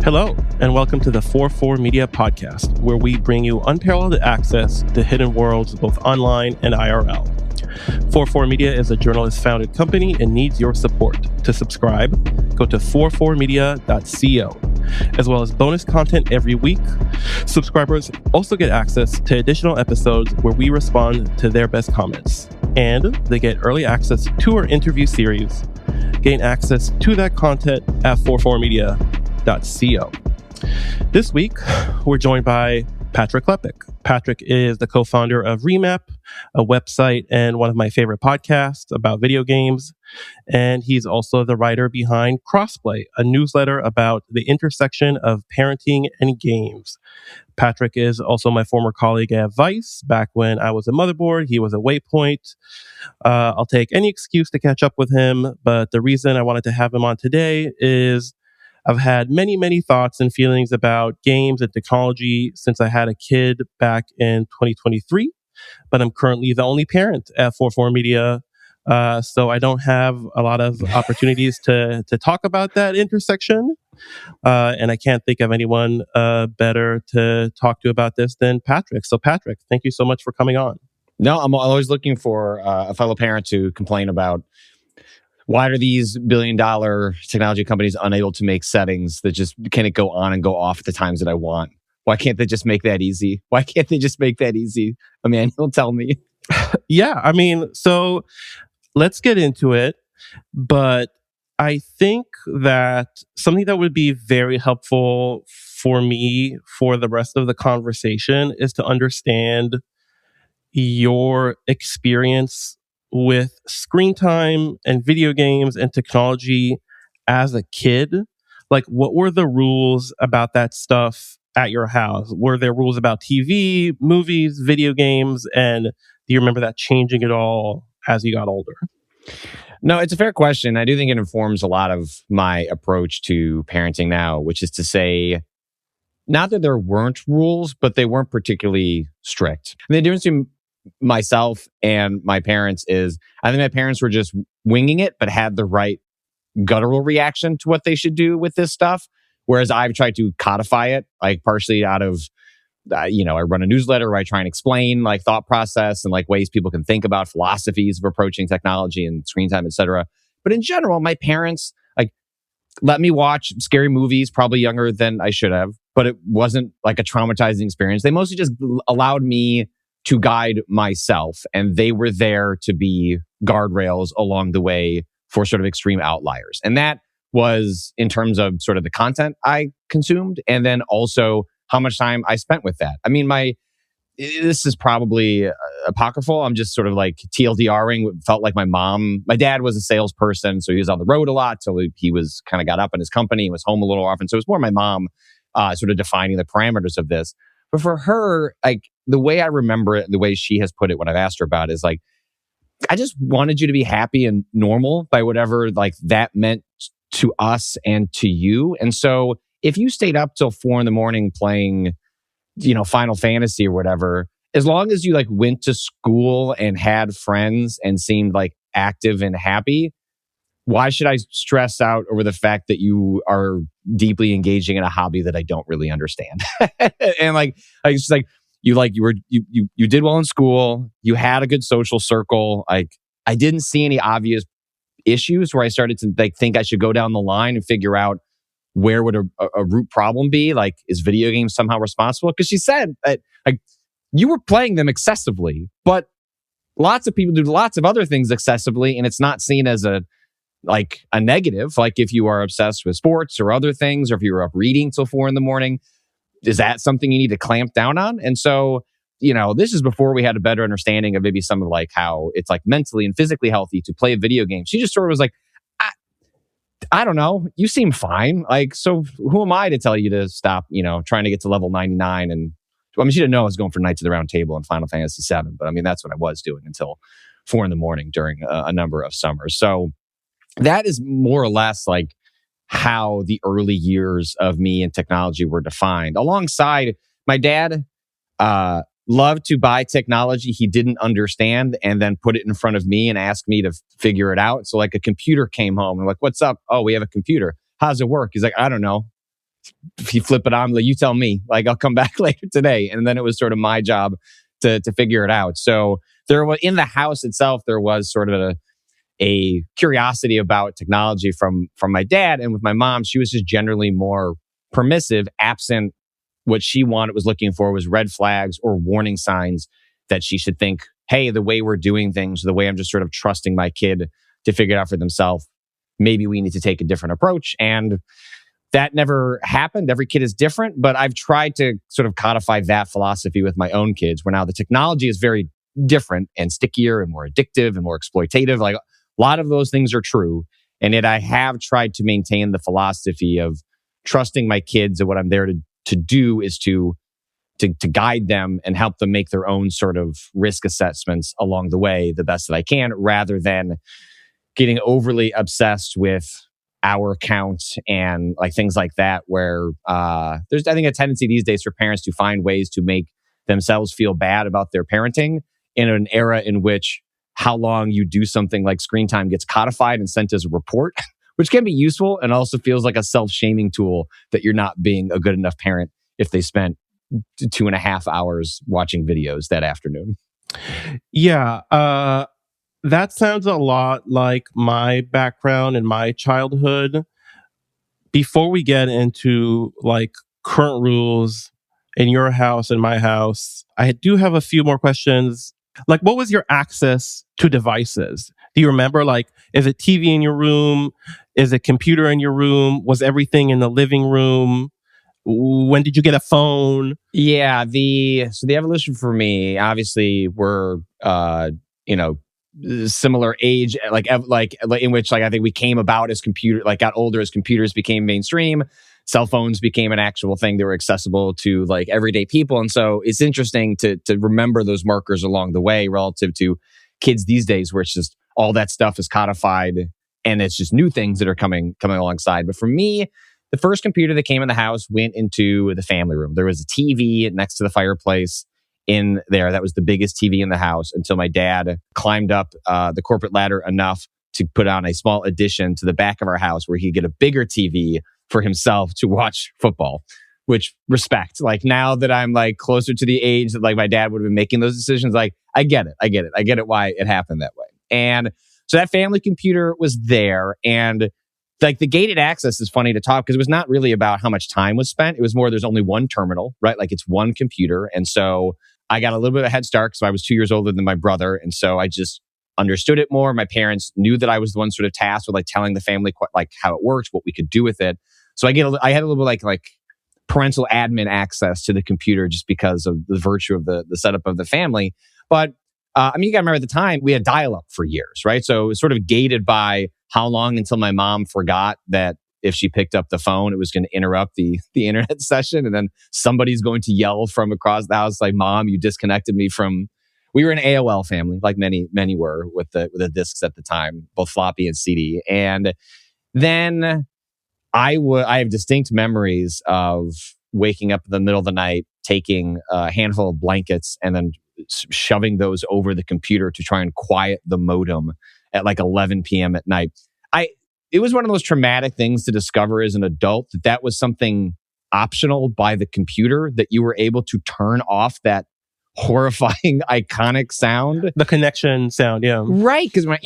Hello, and welcome to the 44 Media Podcast, where we bring you unparalleled access to hidden worlds both online and IRL. 44 Media is a journalist-founded company and needs your support. To subscribe, go to 44media.co. As well as bonus content every week, subscribers also get access to additional episodes where we respond to their best comments. And they get early access to our interview series, gain access to that content at 44media.co. This week, we're joined by Patrick Klepek. Patrick is the co-founder of Remap, a website and one of my favorite podcasts about video games. And he's also the writer behind Crossplay, a newsletter about the intersection of parenting and games. Patrick is also my former colleague at Vice. Back when I was a Motherboard, he was a Waypoint. I'll take any excuse to catch up with him, but the reason I wanted to have him on today is I've had many thoughts and feelings about games and technology since I had a kid back in 2023, but I'm currently the only parent at 44 Media, so I don't have a lot of opportunities to talk about that intersection, and I can't think of anyone better to talk to about this than Patrick. So Patrick, thank you so much for coming on. No, I'm always looking for a fellow parent to complain about why are these billion-dollar technology companies unable to make settings that just can't go on and go off at the times that I want? Why can't they just make that easy? Why can't they just make that easy? Emmanuel, tell me. Yeah, I mean, so let's get into it. But I think that something that would be very helpful for me for the rest of the conversation is to understand your experience with screen time and video games and technology as a kid. Like, what were the rules about that stuff at your house? Were there rules about TV, movies, video games? And do you remember that changing at all as you got older? No, it's a fair question. I do think it informs a lot of my approach to parenting now, which is to say, not that there weren't rules, but they weren't particularly strict. And the difference between myself and my parents is I think my parents were just winging it, but had the right guttural reaction to what they should do with this stuff. Whereas I've tried to codify it, like partially out of, I run a newsletter where I try and explain like thought process and like ways people can think about philosophies of approaching technology and screen time, etc. But in general, my parents like let me watch scary movies, probably younger than I should have, but it wasn't like a traumatizing experience. They mostly just allowed me to guide myself, and they were there to be guardrails along the way for sort of extreme outliers. And that was in terms of sort of the content I consumed, and then also how much time I spent with that. I mean, this is probably apocryphal. I'm just sort of like TLDRing. Felt like my dad was a salesperson, so he was on the road a lot. So he was kind of got up in his company and was home a little often. So it was more my mom sort of defining the parameters of this. But for her, like the way I remember it and the way she has put it when I've asked her about it is like, I just wanted you to be happy and normal by whatever like that meant to us and to you. And so if you stayed up till 4 a.m. playing, Final Fantasy or whatever, as long as you like went to school and had friends and seemed like active and happy, why should I stress out over the fact that you are deeply engaging in a hobby that I don't really understand? And it's just like you did well in school, you had a good social circle. Like I didn't see any obvious issues where I started to like think I should go down the line and figure out where would a root problem be? Like, is video games somehow responsible? Because she said that like you were playing them excessively, but lots of people do lots of other things excessively, and it's not seen as a negative. Like if you are obsessed with sports or other things, or if you're up reading till 4 a.m, is that something you need to clamp down on? And so, this is before we had a better understanding of maybe some of like how it's like mentally and physically healthy to play a video game. She just sort of was like, I don't know. You seem fine. Like, so who am I to tell you to stop, trying to get to level 99? And she didn't know I was going for Knights of the Round Table and Final Fantasy VII, but that's what I was doing until 4 a.m. during a number of summers. So that is more or less like how the early years of me and technology were defined. Alongside, my dad loved to buy technology he didn't understand and then put it in front of me and ask me to figure it out. So like a computer came home and like, what's up? Oh, we have a computer. How does it work? He's like, I don't know. you flip it on, like, you tell me, like, I'll come back later today. And then it was sort of my job to figure it out. So there was, in the house itself, there was sort of a curiosity about technology from my dad. And with my mom, she was just generally more permissive, absent what she was looking for was red flags or warning signs that she should think, hey, the way we're doing things, the way I'm just sort of trusting my kid to figure it out for themselves, maybe we need to take a different approach. And that never happened. Every kid is different, but I've tried to sort of codify that philosophy with my own kids, where now the technology is very different and stickier and more addictive and more exploitative. Like, a lot of those things are true. And yet I have tried to maintain the philosophy of trusting my kids, and what I'm there to do is to guide them and help them make their own sort of risk assessments along the way the best that I can, rather than getting overly obsessed with our account and like things like that, where there's, I think, a tendency these days for parents to find ways to make themselves feel bad about their parenting in an era in which how long you do something like screen time gets codified and sent as a report, which can be useful and also feels like a self-shaming tool that you're not being a good enough parent if they spent 2.5 hours watching videos that afternoon. Yeah. That sounds a lot like my background and my childhood. Before we get into like current rules in your house and my house, I do have a few more questions. Like, what was your access to devices? Do you remember, like, is it TV in your room? Is it computer in your room? Was everything in the living room? When did you get a phone? Yeah, the evolution for me, obviously, we're similar age, like in which, like, I think we came about as got older as computers became mainstream. Cell phones became an actual thing that were accessible to like everyday people. And so it's interesting to remember those markers along the way relative to kids these days, where it's just all that stuff is codified and it's just new things that are coming alongside. But for me, the first computer that came in the house went into the family room. There was a TV next to the fireplace in there. That was the biggest TV in the house until my dad climbed up the corporate ladder enough to put on a small addition to the back of our house where he could get a bigger TV for himself to watch football, which respect. Like, now that I'm like closer to the age that like my dad would have been making those decisions, like, I get it why it happened that way. And so that family computer was there, and like the gated access is funny to talk because it was not really about how much time was spent. It was more, there's only one terminal, right? Like, it's one computer. And so I got a little bit of a head start because I was 2 years older than my brother. And so I just understood it more. My parents knew that I was the one sort of tasked with like telling the family like how it worked, what we could do with it. So I had a little bit like parental admin access to the computer just because of the virtue of the setup of the family. But I mean, you got to remember at the time we had dial-up for years, right? So it was sort of gated by how long until my mom forgot that if she picked up the phone, it was going to interrupt the internet session. And then somebody's going to yell from across the house, like, "Mom, you disconnected me from..." We were an AOL family, like many were with the discs at the time, both floppy and CD. And then I have distinct memories of waking up in the middle of the night, taking a handful of blankets and then shoving those over the computer to try and quiet the modem at like 11 p.m. at night. It was one of those traumatic things to discover as an adult that was something optional by the computer, that you were able to turn off that horrifying, iconic sound. The connection sound, yeah. Right, because my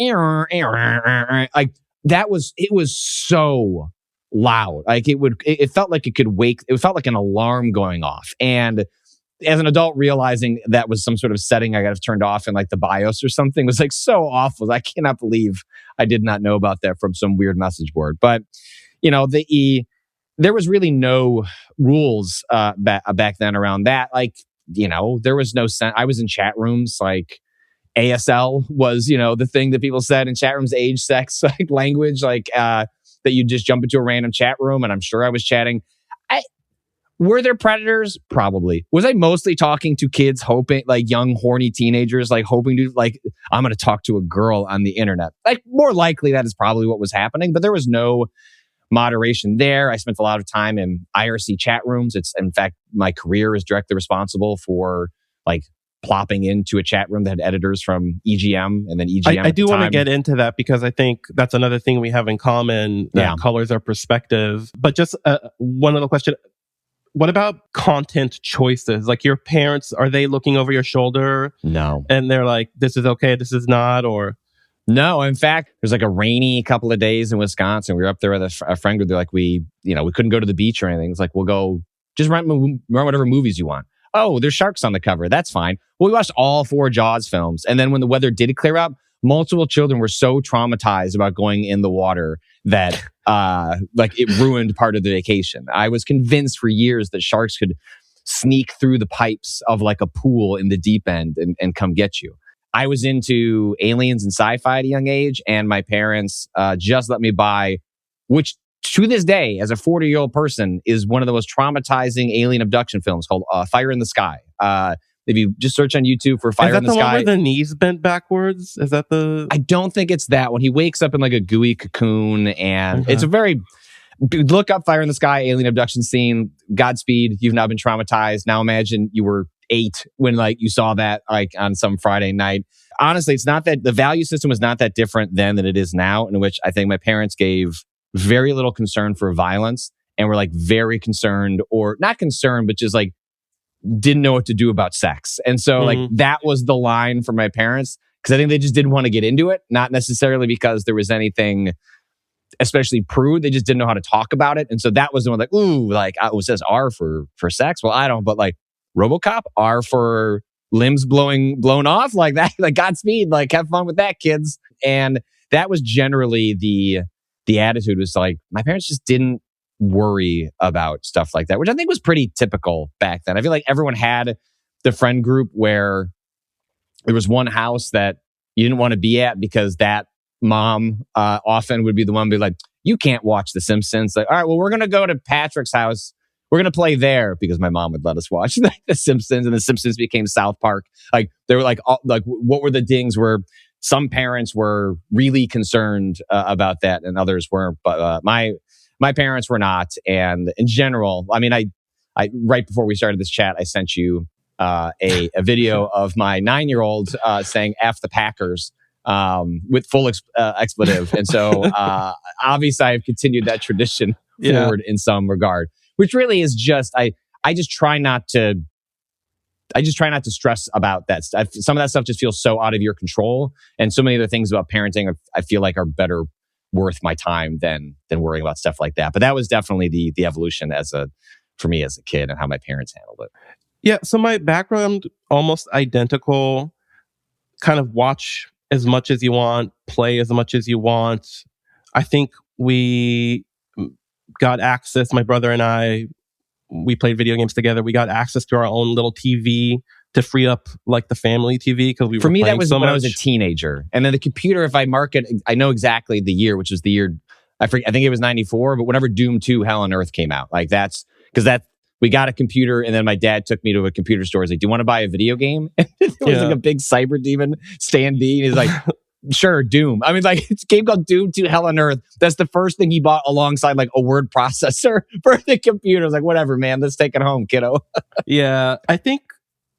like that was, it was so loud. Like it felt like it could wake, it felt like an alarm going off. And as an adult, realizing that was some sort of setting I got to have turned off in like the BIOS or something was like so awful. I cannot believe I did not know about that from some weird message board. But, you know, there was really no rules back then around that. Like, you know, there was no sense. I was in chat rooms, like ASL was, you know, the thing that people said in chat rooms, age, sex, like language, like that you just jump into a random chat room. And I'm sure I was chatting. Were there predators? Probably. Was I mostly talking to kids, hoping, like young, horny teenagers, like hoping to, like, I'm going to talk to a girl on the internet? Like, more likely that is probably what was happening, but there was no moderation there. I spent a lot of time in IRC chat rooms. It's, in fact, my career is directly responsible for like plopping into a chat room that had editors from EGM and then EGM. I do want to get into that because I think that's another thing we have in common that colors our perspective. But just one little question. What about content choices? Like your parents, are they looking over your shoulder? No. And they're like, this is okay, this is not, or... No, in fact, there's like a rainy couple of days in Wisconsin. We were up there with a friend group. They're like, we couldn't go to the beach or anything. It's like, we'll go, just rent whatever movies you want. Oh, there's sharks on the cover. That's fine. Well, we watched all 4 Jaws films. And then when the weather did clear up, multiple children were so traumatized about going in the water that like it ruined part of the vacation. I was convinced for years that sharks could sneak through the pipes of like a pool in the deep end and come get you. I was into aliens and sci-fi at a young age, and my parents just let me buy, which to this day, as a 40-year-old person, is one of the most traumatizing alien abduction films called Fire in the Sky. If you just search on YouTube for Fire in the Sky. Is that the one where the knees bent backwards? Is that the... I don't think it's that one. He wakes up in like a gooey cocoon, and it's a very... Look up Fire in the Sky, alien abduction scene. Godspeed. You've now been traumatized. Now imagine you were 8 when like you saw that like on some Friday night. Honestly, it's not that the value system was not that different then than it is now, in which I think my parents gave very little concern for violence and were like very concerned, or not concerned, but just like didn't know what to do about sex. And so like that was the line for my parents, because I think they just didn't want to get into it, not necessarily because there was anything especially prude. They just didn't know how to talk about it. And so that was the one like, ooh, like it says R for sex. Well, I don't, but like RoboCop, R for limbs blown off, like that, like Godspeed, like have fun with that, kids. And that was generally the attitude, was like, my parents just didn't worry about stuff like that, which I think was pretty typical back then. I feel like everyone had the friend group where there was one house that you didn't want to be at because that mom often would be the one be like, you can't watch The Simpsons. Like, all right, well, we're going to go to Patrick's house. We're going to play there, because my mom would let us watch The Simpsons, and The Simpsons became South Park. Like, they were like, what were the dings where some parents were really concerned about that and others weren't. But my parents were not. And in general, I mean, I right before we started this chat, I sent you a video of my 9-year-old saying F the Packers with full expletive. And so obviously I've continued that tradition forward in some regard, which really is just, I just try not to stress about that stuff. Some of that stuff just feels so out of your control. And so many other things about parenting I feel like are better worth my time than worrying about stuff like that. But that was definitely the evolution for me as a kid, and how my parents handled it. Yeah. So my background, almost identical, kind of watch as much as you want, play as much as you want. I think we got access, my brother and I, we played video games together. We got access to our own little TV to free up like the family TV, because we were playing so much. For me, that was when I was a teenager. And then the computer, if I mark it, I know exactly the year, which was the year, I think it was 94, but whenever Doom 2 Hell on Earth came out, like that's, because we got a computer, and then my dad took me to a computer store. He's like, do you want to buy a video game? And there was like a big cyber demon standee. And he's like, sure, Doom. I mean, like, it's a game called Doom 2 Hell on Earth. That's the first thing he bought alongside like a word processor for the computer. I was like, whatever, man, let's take it home, kiddo. Yeah, I think,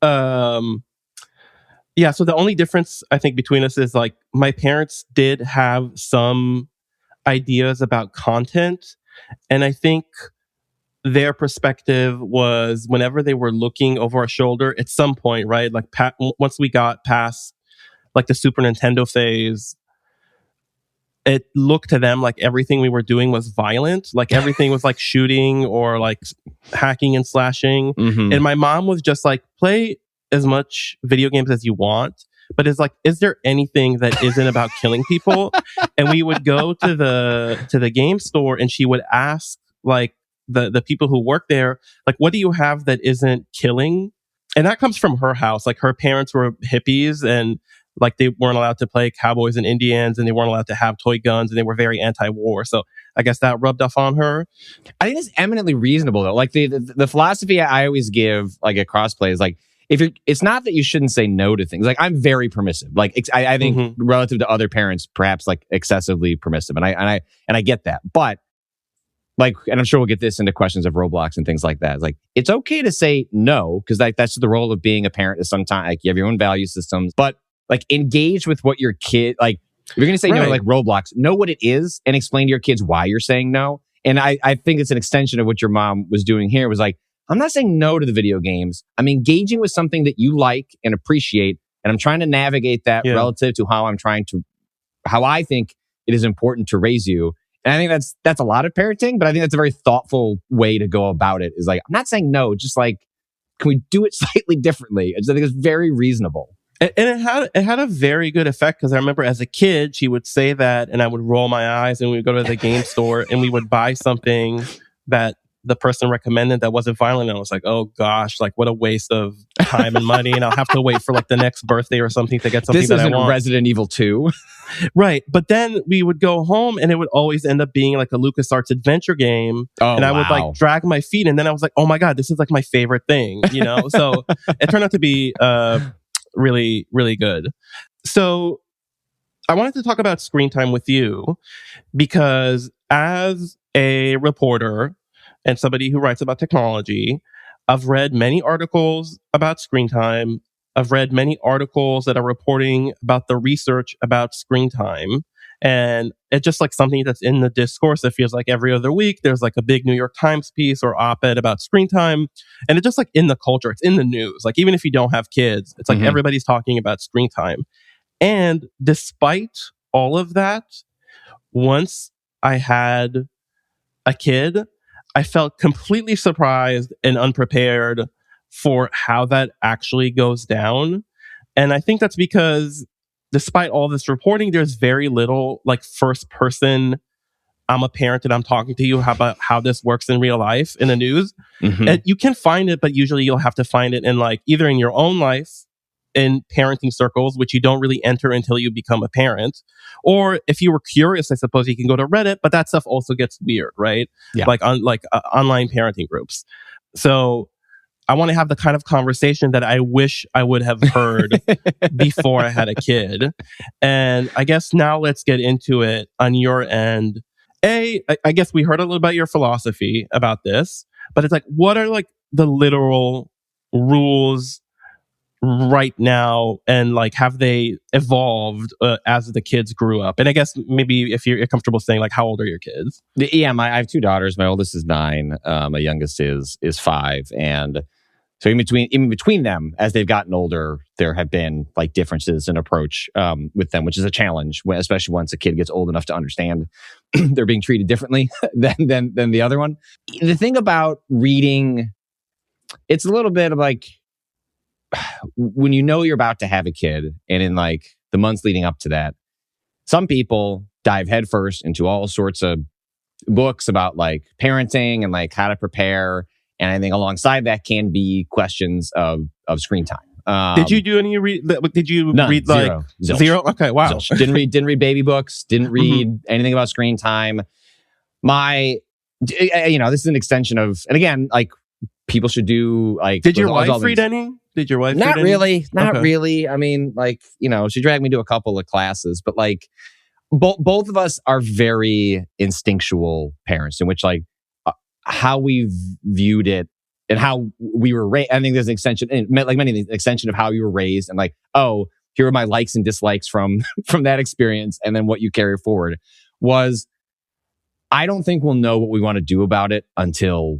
so the only difference I think between us is like my parents did have some ideas about content. And I think their perspective was whenever they were looking over our shoulder at some point, right? Like once we got past like the Super Nintendo phase, it looked to them like everything we were doing was violent. Like everything was like shooting or like hacking and slashing. Mm-hmm. And my mom was just like, play as much video games as you want, but it's like, is there anything that isn't about killing people? And we would go to the game store, and she would ask like the people who work there, like, what do you have that isn't killing? And that comes from her house. Like her parents were hippies, and like they weren't allowed to play cowboys and Indians, and they weren't allowed to have toy guns, and they were very anti-war. So I guess that rubbed off on her. I think it's eminently reasonable though. Like the philosophy I always give like at Crossplay is like, it's not that you shouldn't say no to things. Like I'm very permissive. Like I think relative to other parents, perhaps like excessively permissive, and I get that. But like, and I'm sure we'll get this into questions of Roblox and things like that. It's like, it's okay to say no, because that's the role of being a parent is sometimes like you have your own value systems, but like engage with what your kid, like if you're going to say no to like Roblox, know what it is and explain to your kids why you're saying no. And I think it's an extension of what your mom was doing here was like, I'm not saying no to the video games. I'm engaging with something that you like and appreciate. And I'm trying to navigate that relative to how I think it is important to raise you. And I think that's a lot of parenting, but I think that's a very thoughtful way to go about it. Is like, I'm not saying no, just like, can we do it slightly differently? I think it's very reasonable. And it had a very good effect because I remember as a kid, she would say that and I would roll my eyes and we would go to the game store and we would buy something that the person recommended that wasn't violent. And I was like, oh gosh, like what a waste of time and money. And I'll have to wait for like the next birthday or something to get something that I want. This isn't Resident Evil 2. Right. But then we would go home and it would always end up being like a LucasArts adventure game. Oh, and I would like drag my feet. And then I was like, oh my God, this is like my favorite thing, you know? So it turned out to be really, really good. So I wanted to talk about screen time with you because as a reporter and somebody who writes about technology, I've read many articles about screen time. I've read many articles that are reporting about the research about screen time. And it's just like something that's in the discourse. It feels like every other week, there's like a big New York Times piece or op-ed about screen time. And it's just like in the culture, it's in the news. Like even if you don't have kids, it's like everybody's talking about screen time. And despite all of that, once I had a kid, I felt completely surprised and unprepared for how that actually goes down. And I think that's because despite all this reporting, there's very little like first person, I'm a parent and I'm talking to you about how this works in real life in the news. And you can find it, but usually you'll have to find it in like either in your own life, in parenting circles, which you don't really enter until you become a parent. Or if you were curious, I suppose you can go to Reddit, but that stuff also gets weird, right? Yeah. Like on online parenting groups. So I want to have the kind of conversation that I wish I would have heard before I had a kid. And I guess now let's get into it on your end. I guess we heard a little about your philosophy about this, but it's like, what are like the literal rules right now, and like have they evolved as the kids grew up? And I guess maybe if you're comfortable saying, like, how old are your kids? Yeah, I have two daughters. My oldest is 9. My youngest is 5. And so in between them, as they've gotten older, there have been like differences in approach with them, which is a challenge, especially once a kid gets old enough to understand they're being treated differently than the other one. The thing about reading, it's a little bit of like, when you know you're about to have a kid and in like the months leading up to that, some people dive headfirst into all sorts of books about like parenting and like how to prepare. And I think alongside that can be questions of screen time. Did you do any did you none, read zero, like zilch. Zero? Okay, wow. Zilch. Didn't read baby books, didn't read anything about screen time. This is an extension of, and again, like people should do like. Did your wife read any? Did your wife Not read really. any? Not really. I mean, like, she dragged me to a couple of classes, but like both of us are very instinctual parents in which like how we viewed it and how we were raised. I think there's an extension, like many things, extension of how you were raised and like, oh, here are my likes and dislikes from that experience. And then what you carry forward was, I don't think we'll know what we want to do about it until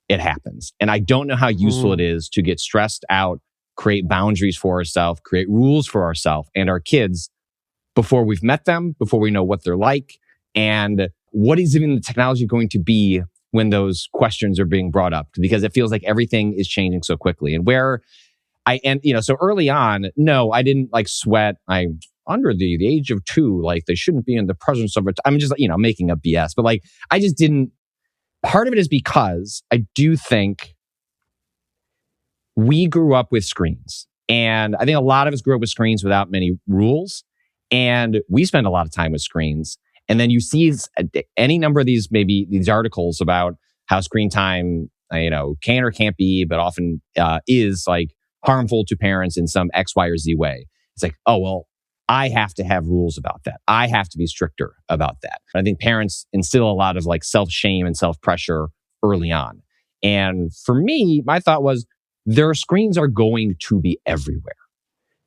it happens. And I don't know how useful it is to get stressed out, create boundaries for ourselves, create rules for ourselves and our kids before we've met them, before we know what they're like, and what is even the technology going to be when those questions are being brought up, because it feels like everything is changing so quickly. And so early on, no, I didn't like sweat. I'm under the age of 2, like they shouldn't be in the presence of it. I'm just, making up BS, but like, I just didn't. Part of it is because I do think we grew up with screens. And I think a lot of us grew up with screens without many rules. And we spend a lot of time with screens. And then you see any number of these articles about how screen time, can or can't be, but often is like harmful to parents in some X, Y, or Z way. It's like, oh, well, I have to have rules about that. I have to be stricter about that. I think parents instill a lot of like self-shame and self-pressure early on. And for me, my thought was their screens are going to be everywhere.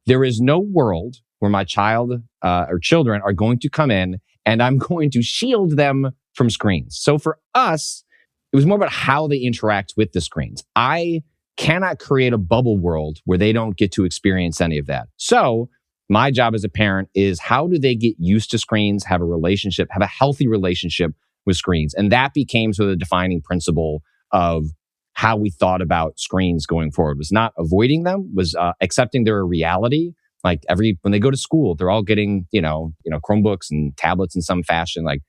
There is no world where my child or children are going to come in and I'm going to shield them from screens. So for us, it was more about how they interact with the screens. I cannot create a bubble world where they don't get to experience any of that. So my job as a parent is how do they get used to screens, have a relationship, have a healthy relationship with screens? And that became sort of the defining principle of how we thought about screens going forward. Was not avoiding them, was accepting their reality. Like when they go to school, they're all getting, Chromebooks and tablets in some fashion. Like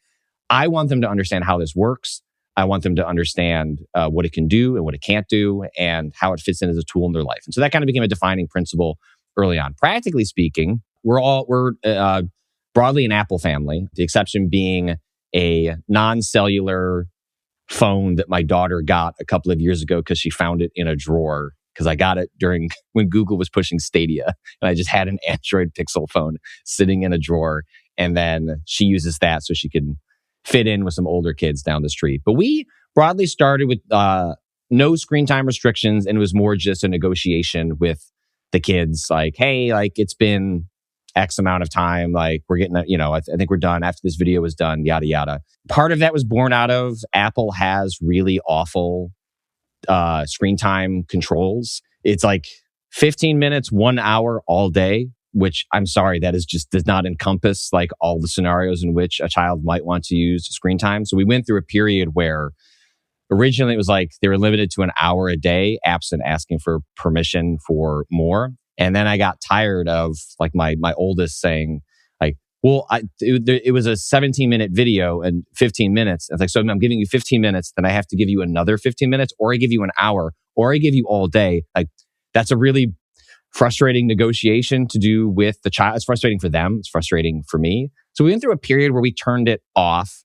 I want them to understand how this works. I want them to understand what it can do and what it can't do and how it fits in as a tool in their life. And so that kind of became a defining principle early on. Practically speaking, we're broadly an Apple family, the exception being a non-cellular phone that my daughter got a couple of years ago because she found it in a drawer because I got it during when Google was pushing Stadia. And I just had an Android Pixel phone sitting in a drawer. And then she uses that so she can fit in with some older kids down the street. But we broadly started with no screen time restrictions. And it was more just a negotiation with the kids. Like, hey, like it's been X amount of time. Like we're getting, I think we're done after this video was done, yada, yada. Part of that was born out of Apple has really awful screen time controls. It's like 15 minutes, 1 hour all day, which I'm sorry, that is just does not encompass like all the scenarios in which a child might want to use screen time. So we went through a period where originally it was like they were limited to an hour a day, absent asking for permission for more. And then I got tired of like my oldest saying like, well, it was a 17-minute video and 15 minutes. It's like, so I'm giving you 15 minutes, then I have to give you another 15 minutes, or I give you an hour, or I give you all day. Like that's a really frustrating negotiation to do with the child. It's frustrating for them. It's frustrating for me. So we went through a period where we turned it off.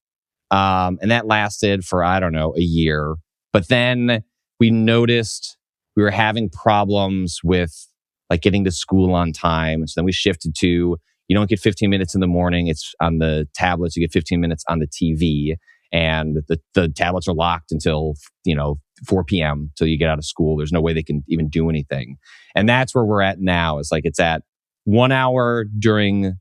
And that lasted for, I don't know, a year. But then we noticed we were having problems with like getting to school on time. So then we shifted to, you don't get 15 minutes in the morning. It's on the tablets. You get 15 minutes on the TV. And the tablets are locked until, 4 p.m. till you get out of school. There's no way they can even do anything. And that's where we're at now. It's like it's at 1 hour during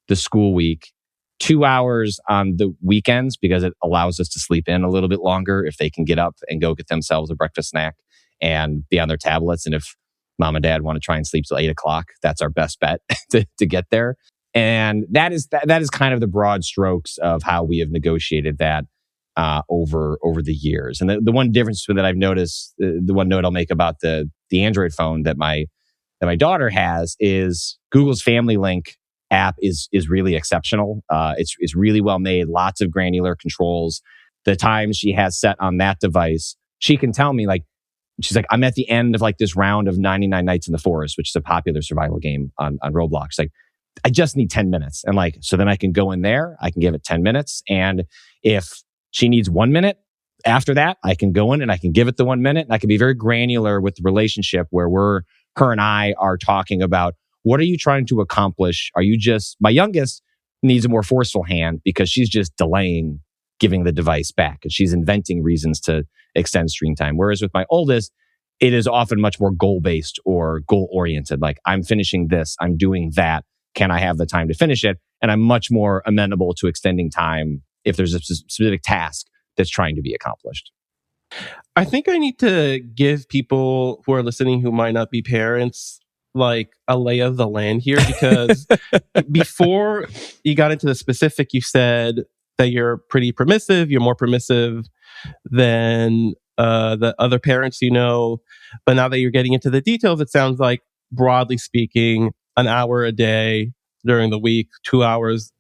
the school week, 2 hours on the weekends because it allows us to sleep in a little bit longer if they can get up and go get themselves a breakfast snack and be on their tablets. And if mom and dad want to try and sleep till 8 o'clock, that's our best bet to get there. And that is kind of the broad strokes of how we have negotiated that over the years. And the one difference that I've noticed, the one note I'll make about the Android phone that my daughter has is Google's Family Link app is really exceptional. It's really well made, lots of granular controls. The times she has set on that device, she can tell me like, she's like, I'm at the end of like this round of 99 Nights in the Forest, which is a popular survival game on Roblox. Like, I just need 10 minutes. And like, so then I can go in there, I can give it 10 minutes. And if she needs 1 minute after that, I can go in and I can give it the 1 minute. And I can be very granular with the relationship where her and I are talking about, what are you trying to accomplish? Are you just, my youngest needs a more forceful hand because she's just delaying giving the device back and she's inventing reasons to extend screen time. Whereas with my oldest, it is often much more goal-based or goal-oriented. Like, I'm finishing this, I'm doing that. Can I have the time to finish it? And I'm much more amenable to extending time if there's a specific task that's trying to be accomplished. I think I need to give people who are listening who might not be parents like a lay of the land here, because before you got into the specific, you said that you're pretty permissive, you're more permissive than the other parents you know. But now that you're getting into the details, it sounds like, broadly speaking, an hour a day during the week, 2 hours.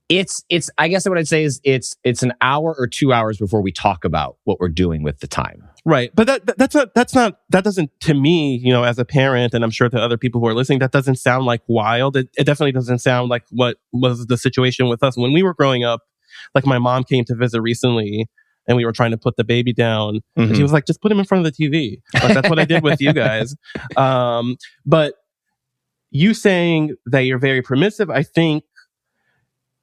It's I guess what I'd say is it's an hour or 2 hours before we talk about what we're doing with the time. Right. But that doesn't, to me, as a parent, and I'm sure to other people who are listening, that doesn't sound like wild. It definitely doesn't sound like what was the situation with us when we were growing up. Like, my mom came to visit recently and we were trying to put the baby down. Mm-hmm. And she was like, just put him in front of the TV. Like, that's what I did with you guys. But you saying that you're very permissive, I think,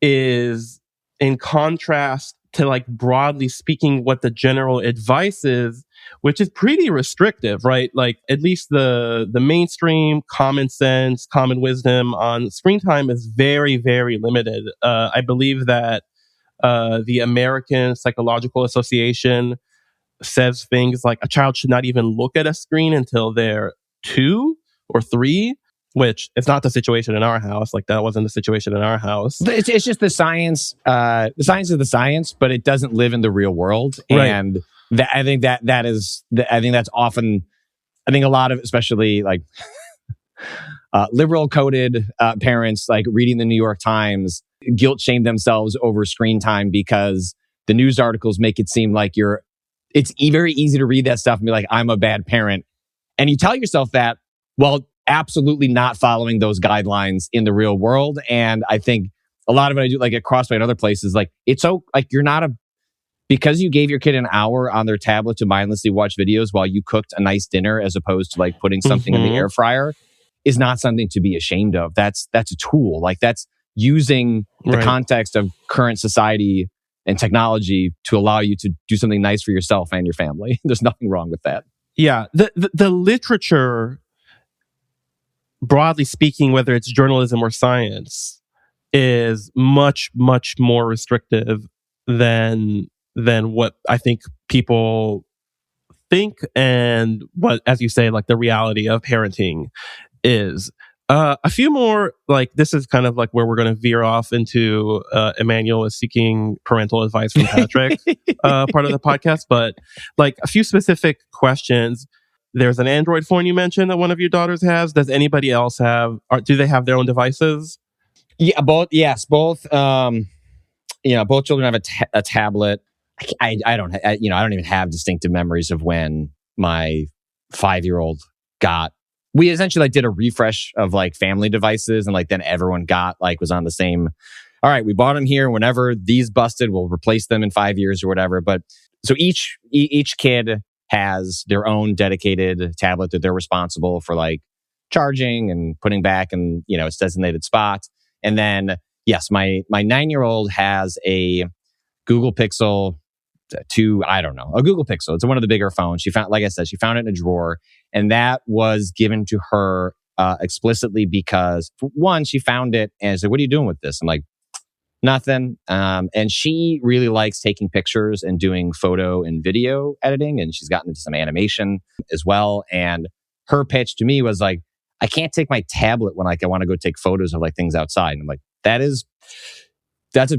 is in contrast to, like, broadly speaking, what the general advice is, which is pretty restrictive, right? Like, at least the mainstream common sense, common wisdom on screen time is very, very limited. I believe that the American Psychological Association says things like a child should not even look at a screen until they're 2 or 3, which is not the situation in our house. Like, that wasn't the situation in our house. It's just the science. The science is the science, but it doesn't live in the real world. Right. And I think that's often. I think a lot of, especially like liberal coded parents, like reading the New York Times, guilt shame themselves over screen time because the news articles make it seem like it's very easy to read that stuff and be like, I'm a bad parent. And you tell yourself that while absolutely not following those guidelines in the real world. And I think a lot of it I do, like at Crossplay and other places, like it's so like because you gave your kid an hour on their tablet to mindlessly watch videos while you cooked a nice dinner as opposed to like putting something in the air fryer is not something to be ashamed of. That's a tool. Like that's using the context of current society and technology to allow you to do something nice for yourself and your family. There's nothing wrong with that. Yeah. The literature, broadly speaking, whether it's journalism or science, is much, much more restrictive than what I think people think and what, as you say, like the reality of parenting is. A few more, like, this is kind of like where we're going to veer off into Emmanuel is seeking parental advice from Patrick part of the podcast, but like a few specific questions. There's an Android phone you mentioned that one of your daughters has. Does anybody else have, or do they have their own devices? Yeah, both. Yes, both. Both children have a tablet. I don't even have distinctive memories of when my 5-year-old got. We essentially like did a refresh of like family devices, and like then everyone was on the same. All right, we bought them here. Whenever these busted, we'll replace them in 5 years or whatever. But so each kid has their own dedicated tablet that they're responsible for, like charging and putting back in its designated spot. And then yes, my 9-year-old has a Google Pixel. A Google Pixel. It's one of the bigger phones. She found it in a drawer, and that was given to her explicitly because, for one, she found it and said, "What are you doing with this?" I'm like, "Nothing." And she really likes taking pictures and doing photo and video editing, and she's gotten into some animation as well. And her pitch to me was like, "I can't take my tablet when I want to go take photos of like things outside." And I'm like, "That's a."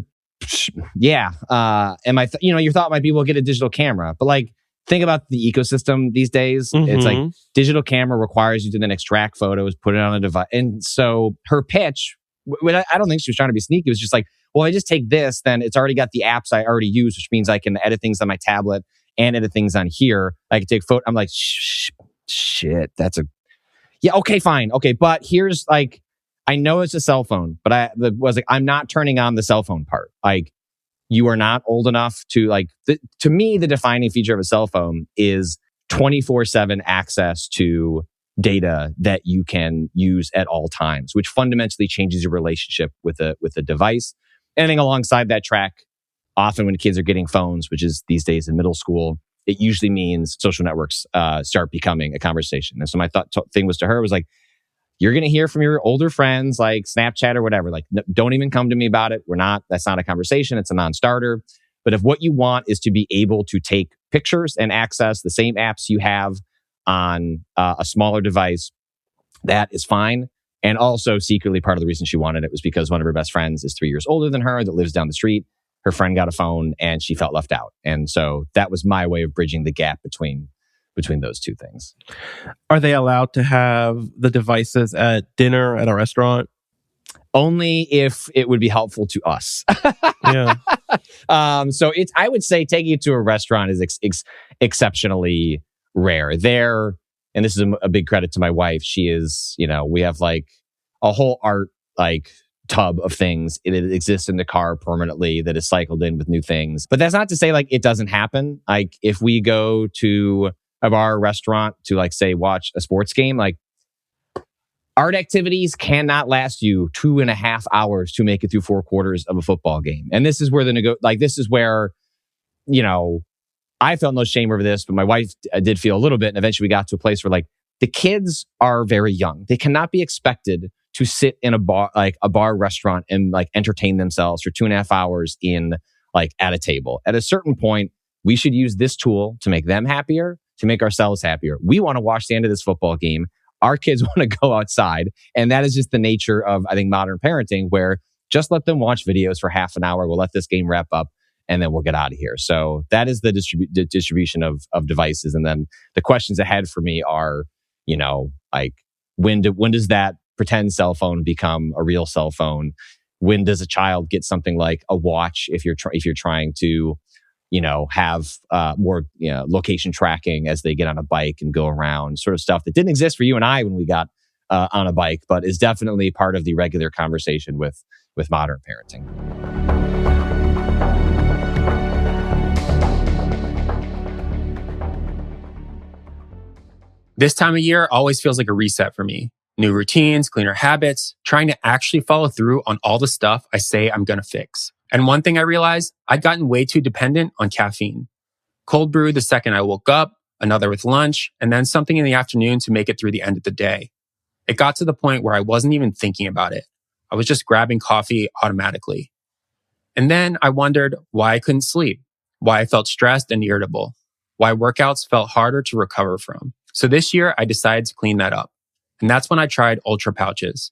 Yeah. And your thought might be, we'll get a digital camera, but like, think about the ecosystem these days. Mm-hmm. It's like digital camera requires you to then extract photos, put it on a device. And so her pitch, I don't think she was trying to be sneaky. It was just like, well, I just take this, then it's already got the apps I already use, which means I can edit things on my tablet and edit things on here. I can take photo. I'm like, shit, okay, fine. Okay. But here's like, I know it's a cell phone, but I'm not turning on the cell phone part. Like, you are not old enough to like, to me, the defining feature of a cell phone is 24/7 access to data that you can use at all times, which fundamentally changes your relationship with a device. Anything alongside that track, often when kids are getting phones, which is these days in middle school, it usually means social networks start becoming a conversation. And so my thing was to her was like, you're going to hear from your older friends, like Snapchat or whatever. Like, don't even come to me about it. That's not a conversation. It's a non-starter. But if what you want is to be able to take pictures and access the same apps you have on a smaller device, that is fine. And also secretly part of the reason she wanted it was because one of her best friends is 3 years older than her that lives down the street. Her friend got a phone and she felt left out. And so that was my way of bridging the gap between those two things. Are they allowed to have the devices at dinner at a restaurant? Only if it would be helpful to us. Yeah. So I would say taking it to a restaurant is exceptionally rare. There, and this is a big credit to my wife. She is, we have like a whole art like tub of things. It exists in the car permanently that is cycled in with new things. But that's not to say like it doesn't happen. Like if we go to a bar or restaurant to like say watch a sports game, like Art activities cannot last you 2.5 hours to make it through 4 quarters of a football game. And this is where this is where, I felt no shame over this, but my wife did feel a little bit. And eventually we got to a place where the kids are very young. They cannot be expected to sit in a bar restaurant and entertain themselves for 2.5 hours at a table. At a certain point, we should use this tool to make them happier, to make ourselves happier. We want to watch the end of this football game. Our kids want to go outside. And that is just the nature of, I think, modern parenting, where just let them watch videos for half an hour. We'll let this game wrap up and then we'll get out of here. So that is the distribution of devices. And then the questions ahead for me are, when does that pretend cell phone become a real cell phone? When does a child get something like a watch if you're trying to have more location tracking as they get on a bike and go around, sort of stuff that didn't exist for you and I when we got on a bike, but is definitely part of the regular conversation with modern parenting. This time of year always feels like a reset for me. New routines, cleaner habits, trying to actually follow through on all the stuff I say I'm going to fix. And one thing I realized, I'd gotten way too dependent on caffeine. Cold brew the second I woke up, another with lunch, and then something in the afternoon to make it through the end of the day. It got to the point where I wasn't even thinking about it. I was just grabbing coffee automatically. And then I wondered why I couldn't sleep, why I felt stressed and irritable, why workouts felt harder to recover from. So this year, I decided to clean that up. And that's when I tried Ultra pouches.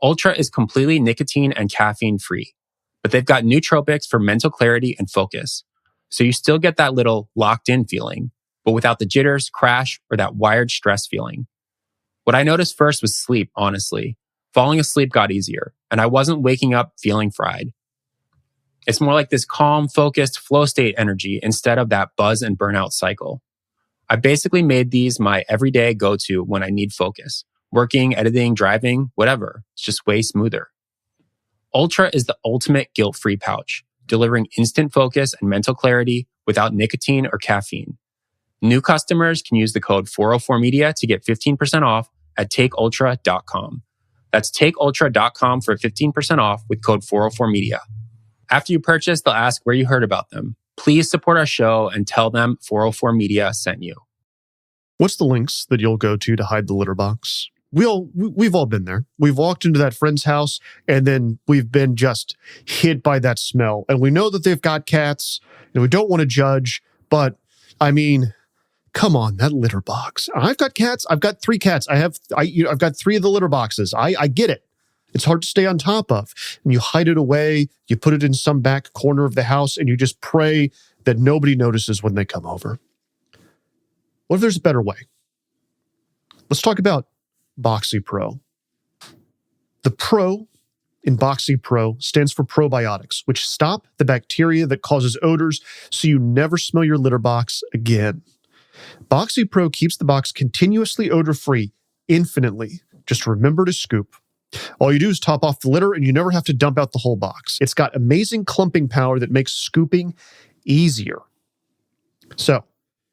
Ultra is completely nicotine and caffeine free, but they've got nootropics for mental clarity and focus. So you still get that little locked in feeling, but without the jitters, crash, or that wired stress feeling. What I noticed first was sleep, honestly. Falling asleep got easier, and I wasn't waking up feeling fried. It's more like this calm, focused flow state energy instead of that buzz and burnout cycle. I basically made these my everyday go-to when I need focus. Working, editing, driving, whatever. It's just way smoother. Ultra is the ultimate guilt-free pouch, delivering instant focus and mental clarity without nicotine or caffeine. New customers can use the code 404media to get 15% off at takeultra.com. That's takeultra.com for 15% off with code 404media. After you purchase, they'll ask where you heard about them. Please support our show and tell them 404 Media sent you. What's the links that you'll go to hide the litter box? We've all been there. We've walked into that friend's house and then we've been just hit by that smell. And we know that they've got cats and we don't want to judge, but I mean, come on, that litter box. I've got cats. I've got 3 cats. I've got 3 of the litter boxes. I get it. It's hard to stay on top of. And you hide it away, you put it in some back corner of the house, and you just pray that nobody notices when they come over. What if there's a better way? Let's talk about Boxie Pro. The Pro in Boxie Pro stands for probiotics, which stop the bacteria that causes odors so you never smell your litter box again. Boxie Pro keeps the box continuously odor-free, infinitely. Just remember to scoop. All you do is top off the litter and you never have to dump out the whole box. It's got amazing clumping power that makes scooping easier. So,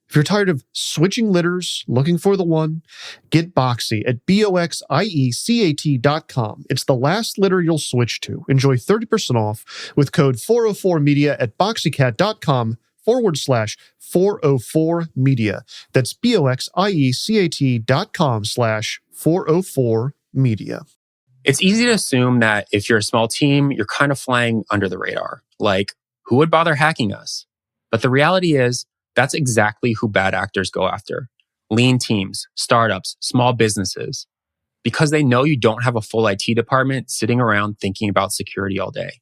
if you're tired of switching litters, looking for the one, get Boxie at BOXIECAT.com. It's the last litter you'll switch to. Enjoy 30% off with code 404media at boxycat.com/404media. That's BOXIECAT.com/404media. It's easy to assume that if you're a small team, you're kind of flying under the radar. Like, who would bother hacking us? But the reality is, that's exactly who bad actors go after. Lean teams, startups, small businesses. Because they know you don't have a full IT department sitting around thinking about security all day.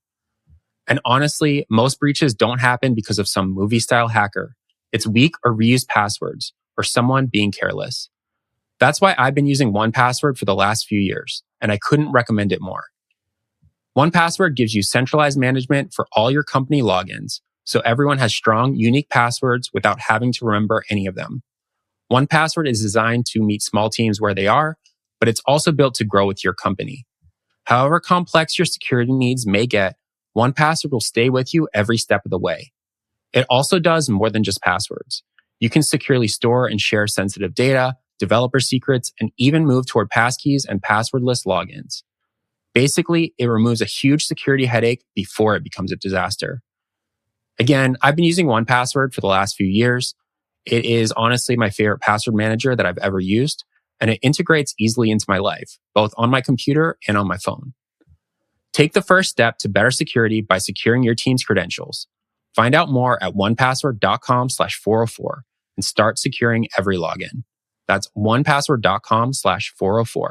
And honestly, most breaches don't happen because of some movie-style hacker. It's weak or reused passwords, or someone being careless. That's why I've been using 1Password for the last few years, and I couldn't recommend it more. 1Password gives you centralized management for all your company logins, so everyone has strong, unique passwords without having to remember any of them. 1Password is designed to meet small teams where they are, but it's also built to grow with your company. However complex your security needs may get, 1Password will stay with you every step of the way. It also does more than just passwords. You can securely store and share sensitive data, developer secrets, and even move toward passkeys and passwordless logins. Basically, it removes a huge security headache before it becomes a disaster. Again, I've been using 1Password for the last few years. It is honestly my favorite password manager that I've ever used, and it integrates easily into my life, both on my computer and on my phone. Take the first step to better security by securing your team's credentials. Find out more at onepassword.com/404 and start securing every login. That's onepassword.com/404.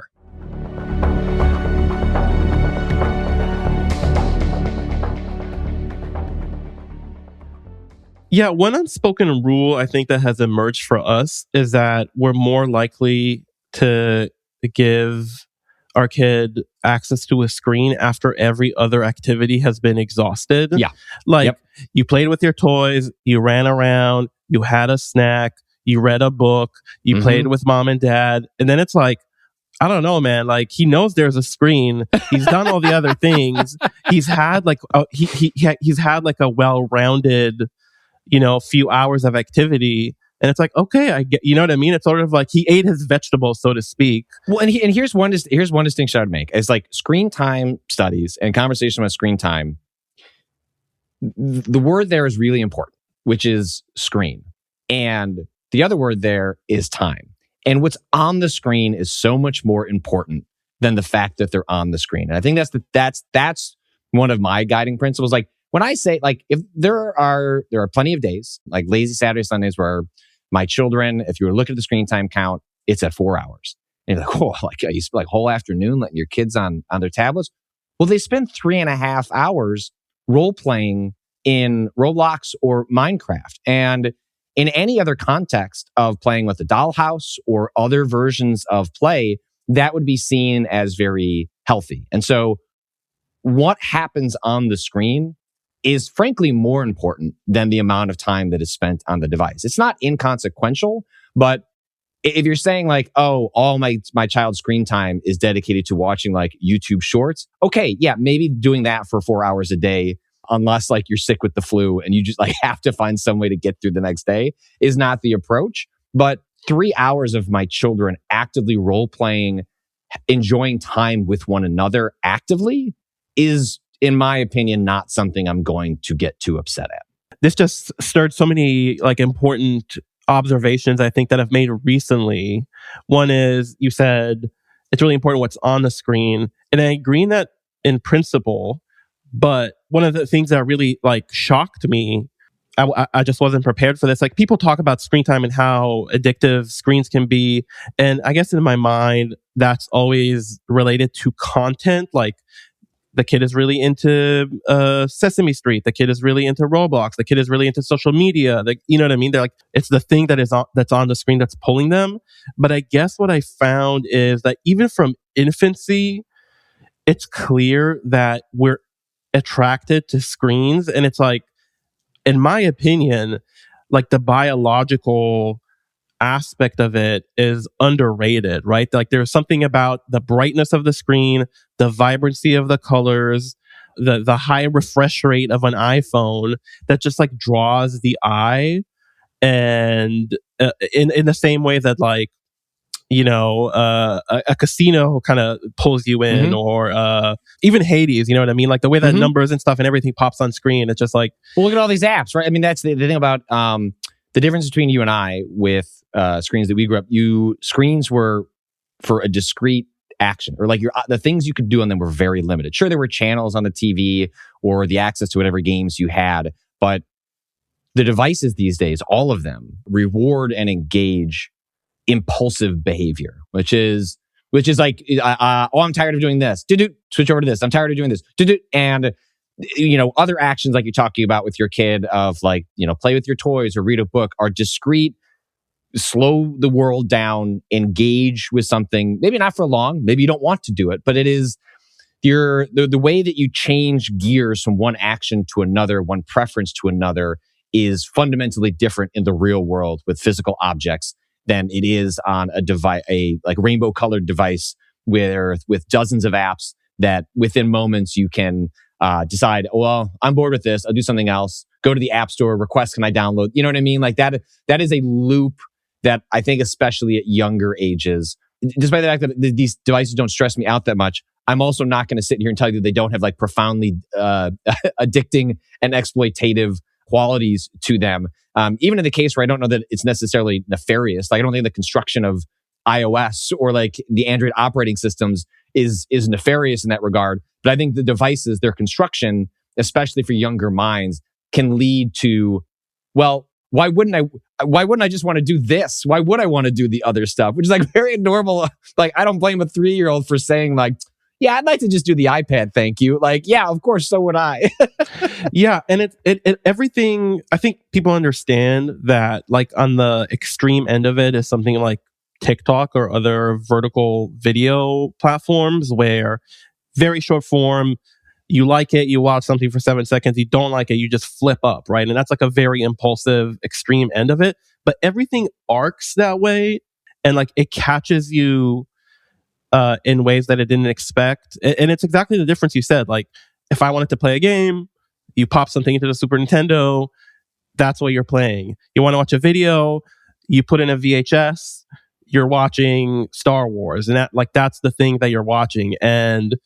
Yeah, one unspoken rule I think that has emerged for us is that we're more likely to give our kid access to a screen after every other activity has been exhausted. Yeah. Like you played with your toys, you ran around, you had a snack, you read a book, you played with mom and dad, and then it's like, I don't know, man. Like he knows there's a screen. He's done all the other things. He's had like he's had like a well-rounded, few hours of activity. And it's like, okay, I get, you know what I mean? It's sort of like he ate his vegetables, so to speak. Well, and here's one distinction I would make. It's like screen time studies and conversation about screen time. The word there is really important, which is screen. And the other word there is time. And what's on the screen is so much more important than the fact that they're on the screen. And I think that's one of my guiding principles. Like when I say, like, if there are plenty of days, like lazy Saturday, Sundays, where my children, if you were looking at the screen time count, it's at 4 hours. And you're like, oh, like you spend like whole afternoon letting your kids on their tablets. Well, they spend 3.5 hours role playing in Roblox or Minecraft. And in any other context of playing with the dollhouse or other versions of play, that would be seen as very healthy. And so what happens on the screen is frankly more important than the amount of time that is spent on the device. It's not inconsequential, but if you're saying like, oh, all my child's screen time is dedicated to watching like YouTube shorts, okay, yeah, maybe doing that for 4 hours a day, unless like you're sick with the flu and you just like have to find some way to get through the next day, is not the approach. But 3 hours of my children actively role playing, enjoying time with one another actively is, in my opinion, not something I'm going to get too upset at. This just stirred so many like important observations I think that I've made recently. One is you said it's really important what's on the screen, and I agree that in principle. But one of the things that really like shocked me, I just wasn't prepared for this. Like people talk about screen time and how addictive screens can be, and I guess in my mind that's always related to content. Like the kid is really into Sesame Street. The kid is really into Roblox. The kid is really into social media. Like, you know what I mean? They're like, it's the thing that's on the screen that's pulling them. But I guess what I found is that even from infancy, it's clear that we're attracted to screens. And it's like, in my opinion, like the biological aspect of it is underrated, right? Like there's something about the brightness of the screen, the vibrancy of the colors, the high refresh rate of an iPhone that just like draws the eye. And in the same way that like, a casino kind of pulls you in, or even Hades, you know what I mean? Like the way that numbers and stuff and everything pops on screen, it's just like... Well, look at all these apps, right? I mean, that's the thing about the difference between you and I with screens that we grew up. Screens were for a discrete action, or like the things you could do on them were very limited. Sure, there were channels on the TV or the access to whatever games you had, but the devices these days, all of them, reward and engage impulsive behavior, which is like, I'm tired of doing this. Switch over to this. I'm tired of doing this. And other actions like you're talking about with your kid of like, play with your toys or read a book are discrete, slow the world down, engage with something, maybe not for long, maybe you don't want to do it, but it is the way that you change gears from one action to another, one preference to another, is fundamentally different in the real world with physical objects than it is on a device, a like rainbow colored device with dozens of apps that within moments you can decide, well, I'm bored with this. I'll do something else. Go to the app store, request, can I download? You know what I mean? Like that is a loop that I think especially at younger ages, despite the fact that these devices don't stress me out that much, I'm also not going to sit here and tell you that they don't have like profoundly addicting and exploitative qualities to them. Even in the case where I don't know that it's necessarily nefarious, like I don't think the construction of iOS or like the Android operating systems is nefarious in that regard. But I think the devices, their construction, especially for younger minds, can lead to, well, why wouldn't I just want to do this? Why would I want to do the other stuff? Which is like very normal. Like, I don't blame a 3-year-old for saying like, yeah, I'd like to just do the iPad, thank you. Like, yeah, of course, so would I. Yeah, and it everything, I think people understand that like on the extreme end of it is something like TikTok or other vertical video platforms where very short form, you like it, you watch something for 7 seconds, you don't like it, you just flip up, right? And that's like a very impulsive, extreme end of it. But everything arcs that way, and like it catches you in ways that it didn't expect. And it's exactly the difference you said. Like, if I wanted to play a game, you pop something into the Super Nintendo, that's what you're playing. You want to watch a video, you put in a VHS, you're watching Star Wars. And that's the thing that you're watching. And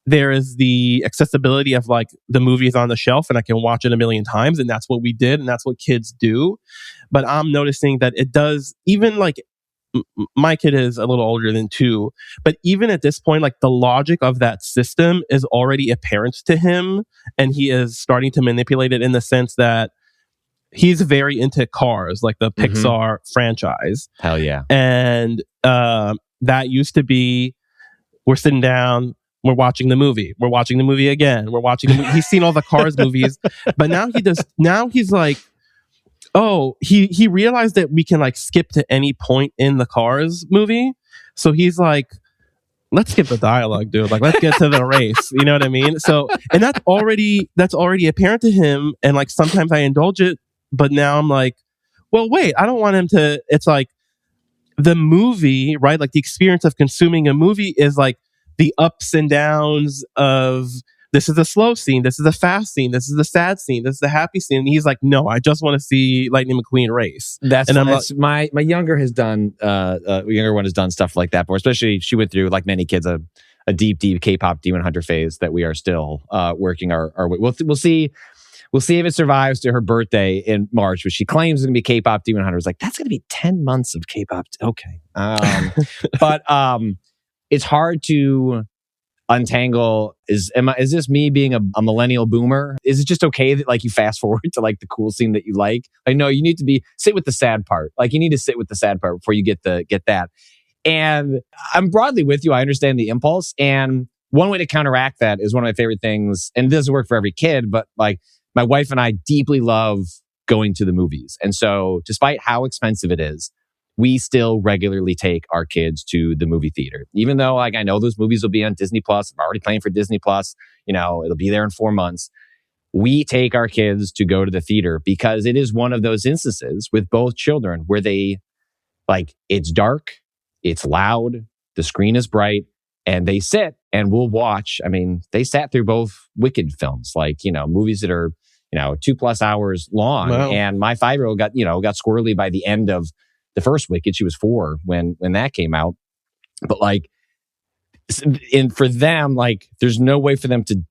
there is the accessibility of like the movies on the shelf and I can watch it a million times. And that's what we did. And that's what kids do. But I'm noticing that it does, even like my kid is a little older than 2, but even at this point, like the logic of that system is already apparent to him. And he is starting to manipulate it in the sense that he's very into Cars, like the Pixar franchise. Hell yeah. And that used to be, we're sitting down, we're watching the movie. We're watching the movie again. We're watching the movie. He's seen all the Cars movies, but now he's like, oh, he realized that we can like skip to any point in the Cars movie. So he's like, let's skip the dialogue, dude. Like, let's get to the race. You know what I mean? So, and that's already apparent to him. And like, sometimes I indulge it, but now I'm like, well, wait, I don't want him to, it's like the movie, right? Like the experience of consuming a movie is like the ups and downs of, this is a slow scene, this is a fast scene, this is a sad scene, this is a happy scene. And he's like, no, I just want to see Lightning McQueen race. My younger has done, younger one has done stuff like that before. Especially she went through, like many kids, a deep K-pop demon hunter phase that we are still working our way. We'll see if it survives to her birthday in March, which she claims is going to be K-pop demon hunter. It's like, that's going to be 10 months of K-pop. Okay, but it's hard to untangle. Is this me being a millennial boomer? Is it just okay that like you fast forward to like the cool scene that you like? I know you need to sit with the sad part. Like you need to sit with the sad part before you get that. And I'm broadly with you. I understand the impulse. And one way to counteract that is one of my favorite things. And it doesn't work for every kid, but like my wife and I deeply love going to the movies. And so despite how expensive it is, we still regularly take our kids to the movie theater. Even though like I know those movies will be on Disney Plus. I'm already paying for Disney Plus. You know, it'll be there in 4 months. We take our kids to go to the theater because it is one of those instances with both children where they like, it's dark, it's loud, the screen is bright, and they sit and we'll watch. I mean, they sat through both Wicked films, like, you know, movies that are, 2+ hours long. Wow. And my 5-year-old got squirrely by the end of the first Wicked. She was 4 when that came out. But like, and for them, like, there's no way for them to,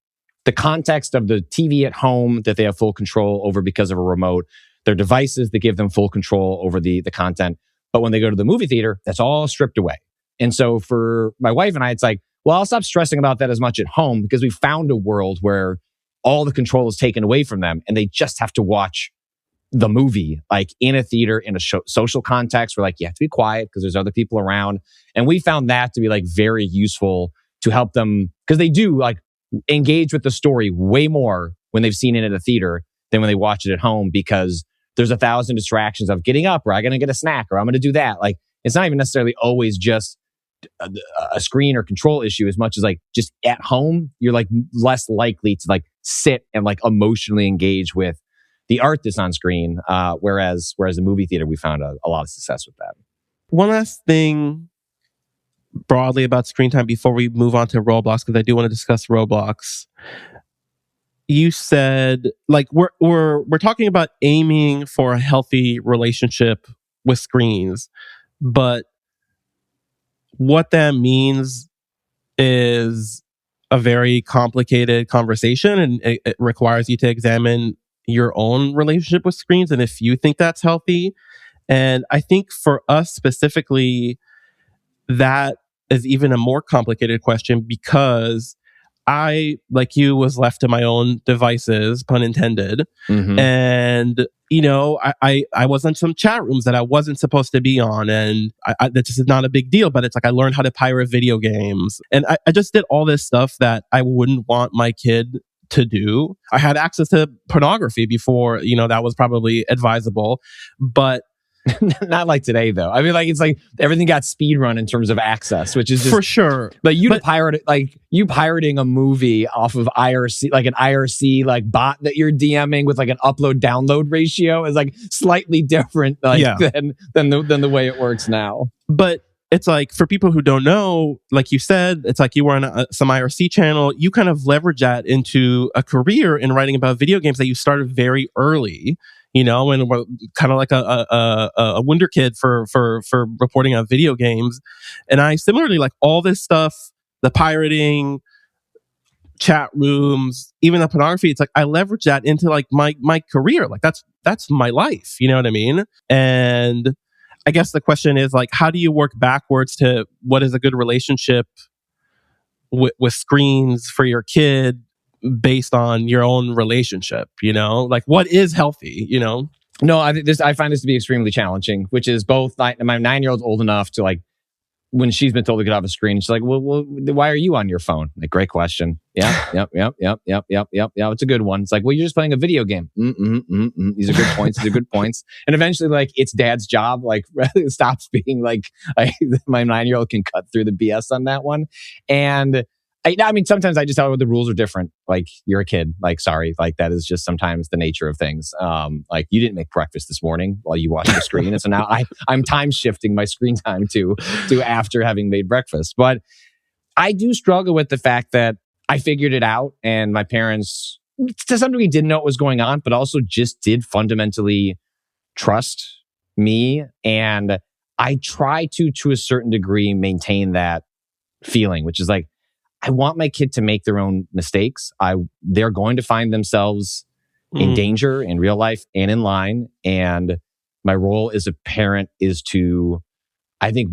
the context of the TV at home that they have full control over because of a remote, their devices that give them full control over the content. But when they go to the movie theater, that's all stripped away. And so for my wife and I, it's like, well, I'll stop stressing about that as much at home because we found a world where all the control is taken away from them and they just have to watch the movie, like in a theater, in a social context where like you have to be quiet because there's other people around. And we found that to be like very useful to help them because they do like engage with the story way more when they've seen it at a theater than when they watch it at home because there's 1,000 distractions of getting up or I'm going to get a snack or I'm going to do that. Like it's not even necessarily always just a screen or control issue as much as like just at home, you're like less likely to like sit and like emotionally engage with the art that's on screen. Whereas the movie theater, we found a lot of success with that. One last thing broadly about screen time before we move on to Roblox, because I do want to discuss Roblox. You said like we're talking about aiming for a healthy relationship with screens. But what that means is a very complicated conversation, and it requires you to examine your own relationship with screens and if you think that's healthy. And I think for us specifically, that is even a more complicated question because I, like you, was left to my own devices, pun intended. Mm-hmm. And, I was in some chat rooms that I wasn't supposed to be on. And that just is not a big deal, but it's like I learned how to pirate video games. And I just did all this stuff that I wouldn't want my kid to do. I had access to pornography before, that was probably advisable. But not like today, though. I mean, like, it's like everything got speed run in terms of access, which is just, for sure. Like you pirating a movie off of IRC, like an IRC like bot that you're DMing with like an upload download ratio is like slightly different than the way it works now. But it's like, for people who don't know, like you said, it's like you were on some IRC channel. You kind of leverage that into a career in writing about video games that you started very early. And we're kind of like a wonder kid for reporting on video games. And I similarly, like, all this stuff, the pirating, chat rooms, even the pornography, it's like I leverage that into like my career. Like that's my life. You know what I mean? And I guess the question is, like, how do you work backwards to what is a good relationship with screens for your kid, based on your own relationship, like what is healthy, No, I find this to be extremely challenging, which is both my 9-year-old's old enough to, like, when she's been told to get off a screen, she's like, well, why are you on your phone? Like, great question. Yeah. Yep. It's a good one. It's like, well, you're just playing a video game. These are good points. And eventually, like, it's dad's job, like, it stops being like my 9-year-old can cut through the BS on that one. And I mean, sometimes I just tell her the rules are different. Like, you're a kid. Like, sorry. Like, that is just sometimes the nature of things. Like, you didn't make breakfast this morning while you watched the screen. And so now I'm time shifting my screen time to after having made breakfast. But I do struggle with the fact that I figured it out, and my parents, to some degree, didn't know what was going on, but also just did fundamentally trust me. And I try to a certain degree, maintain that feeling, which is like, I want my kid to make their own mistakes. They're going to find themselves in danger in real life and in line. And my role as a parent is to, I think,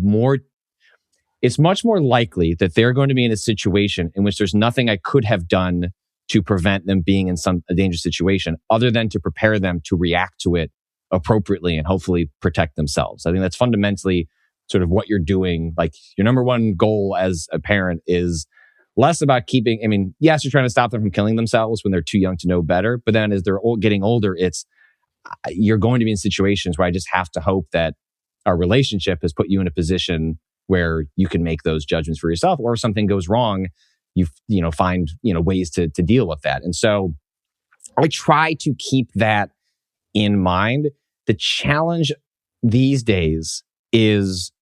it's much more likely that they're going to be in a situation in which there's nothing I could have done to prevent them being in a dangerous situation other than to prepare them to react to it appropriately and hopefully protect themselves. I think that's fundamentally sort of what you're doing. Like, your number one goal as a parent is less about yes, you're trying to stop them from killing themselves when they're too young to know better. But then as they're getting older, you're going to be in situations where I just have to hope that our relationship has put you in a position where you can make those judgments for yourself, or if something goes wrong, you find ways to deal with that. And so I try to keep that in mind. The challenge these days is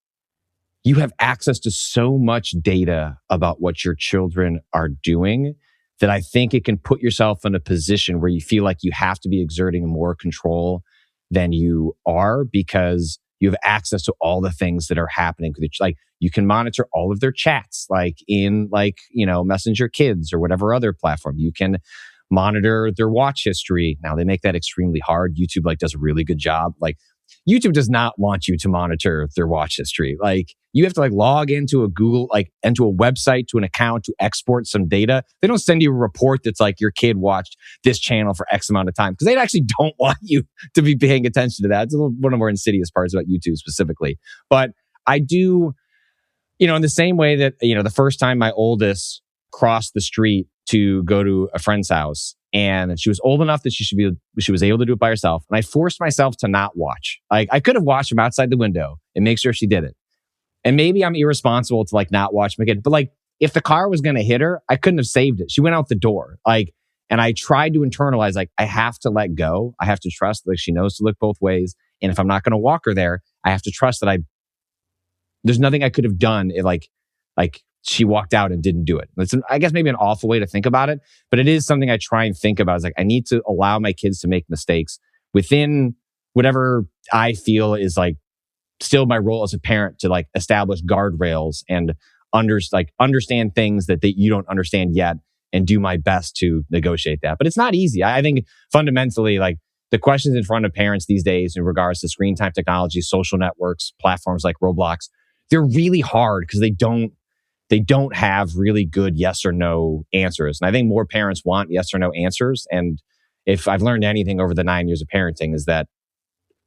you have access to so much data about what your children are doing that I think it can put yourself in a position where you feel like you have to be exerting more control than you are, because you have access to all the things that are happening. Like, you can monitor all of their chats, like in Messenger Kids or whatever other platform. You can monitor their watch history. Now, they make that extremely hard. YouTube does a really good job. Like, YouTube does not want you to monitor their watch history. Like, you have to log into a Google, into a website, to an account to export some data. They don't send you a report that's like, your kid watched this channel for X amount of time, because they actually don't want you to be paying attention to that. It's one of the more insidious parts about YouTube specifically. But I do, in the same way that, the first time my oldest crossed the street to go to a friend's house, and she was old enough that she was able to do it by herself. And I forced myself to not watch. I could have watched from outside the window and make sure she did it. And maybe I'm irresponsible to not watch my kid. But if the car was going to hit her, I couldn't have saved it. She went out the door. And I tried to internalize, I have to let go. I have to trust that she knows to look both ways. And if I'm not going to walk her there, I have to trust that there's nothing I could have done if she walked out and didn't do it. It's, I guess, maybe an awful way to think about it, but it is something I try and think about. It's I need to allow my kids to make mistakes within whatever I feel is still my role as a parent to like establish guardrails and understand things that you don't understand yet, and do my best to negotiate that. But it's not easy. I think fundamentally, like the questions in front of parents these days in regards to screen time technology, social networks, platforms like Roblox, they're really hard because they don't have really good yes or no answers. And I think more parents want yes or no answers. And if I've learned anything over the 9 years of parenting, is that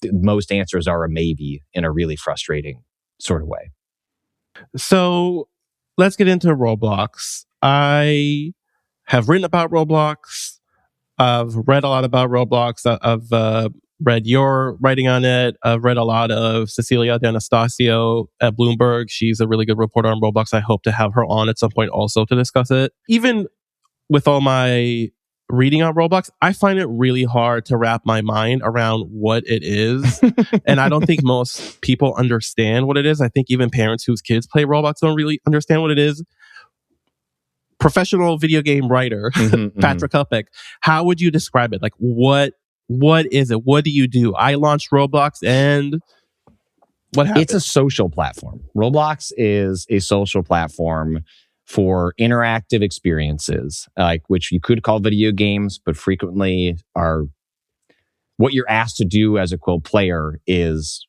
most answers are a maybe in a really frustrating sort of way. So let's get into Roblox. I have written about Roblox. I've read a lot about Roblox. I've read your writing on it. I've read a lot of Cecilia D'Anastasio at Bloomberg. She's a really good reporter on Roblox. I hope to have her on at some point also to discuss it. Even with all my reading on Roblox, I find it really hard to wrap my mind around what it is. And I don't think most people understand what it is. I think even parents whose kids play Roblox don't really understand what it is. Professional video game writer, Patrick Klepek, how would you describe it? Like, what is it? What do you do? I launched Roblox and what happened? It's a social platform. Roblox is a social platform for interactive experiences, like which you could call video games, but frequently are what you're asked to do as a quote player is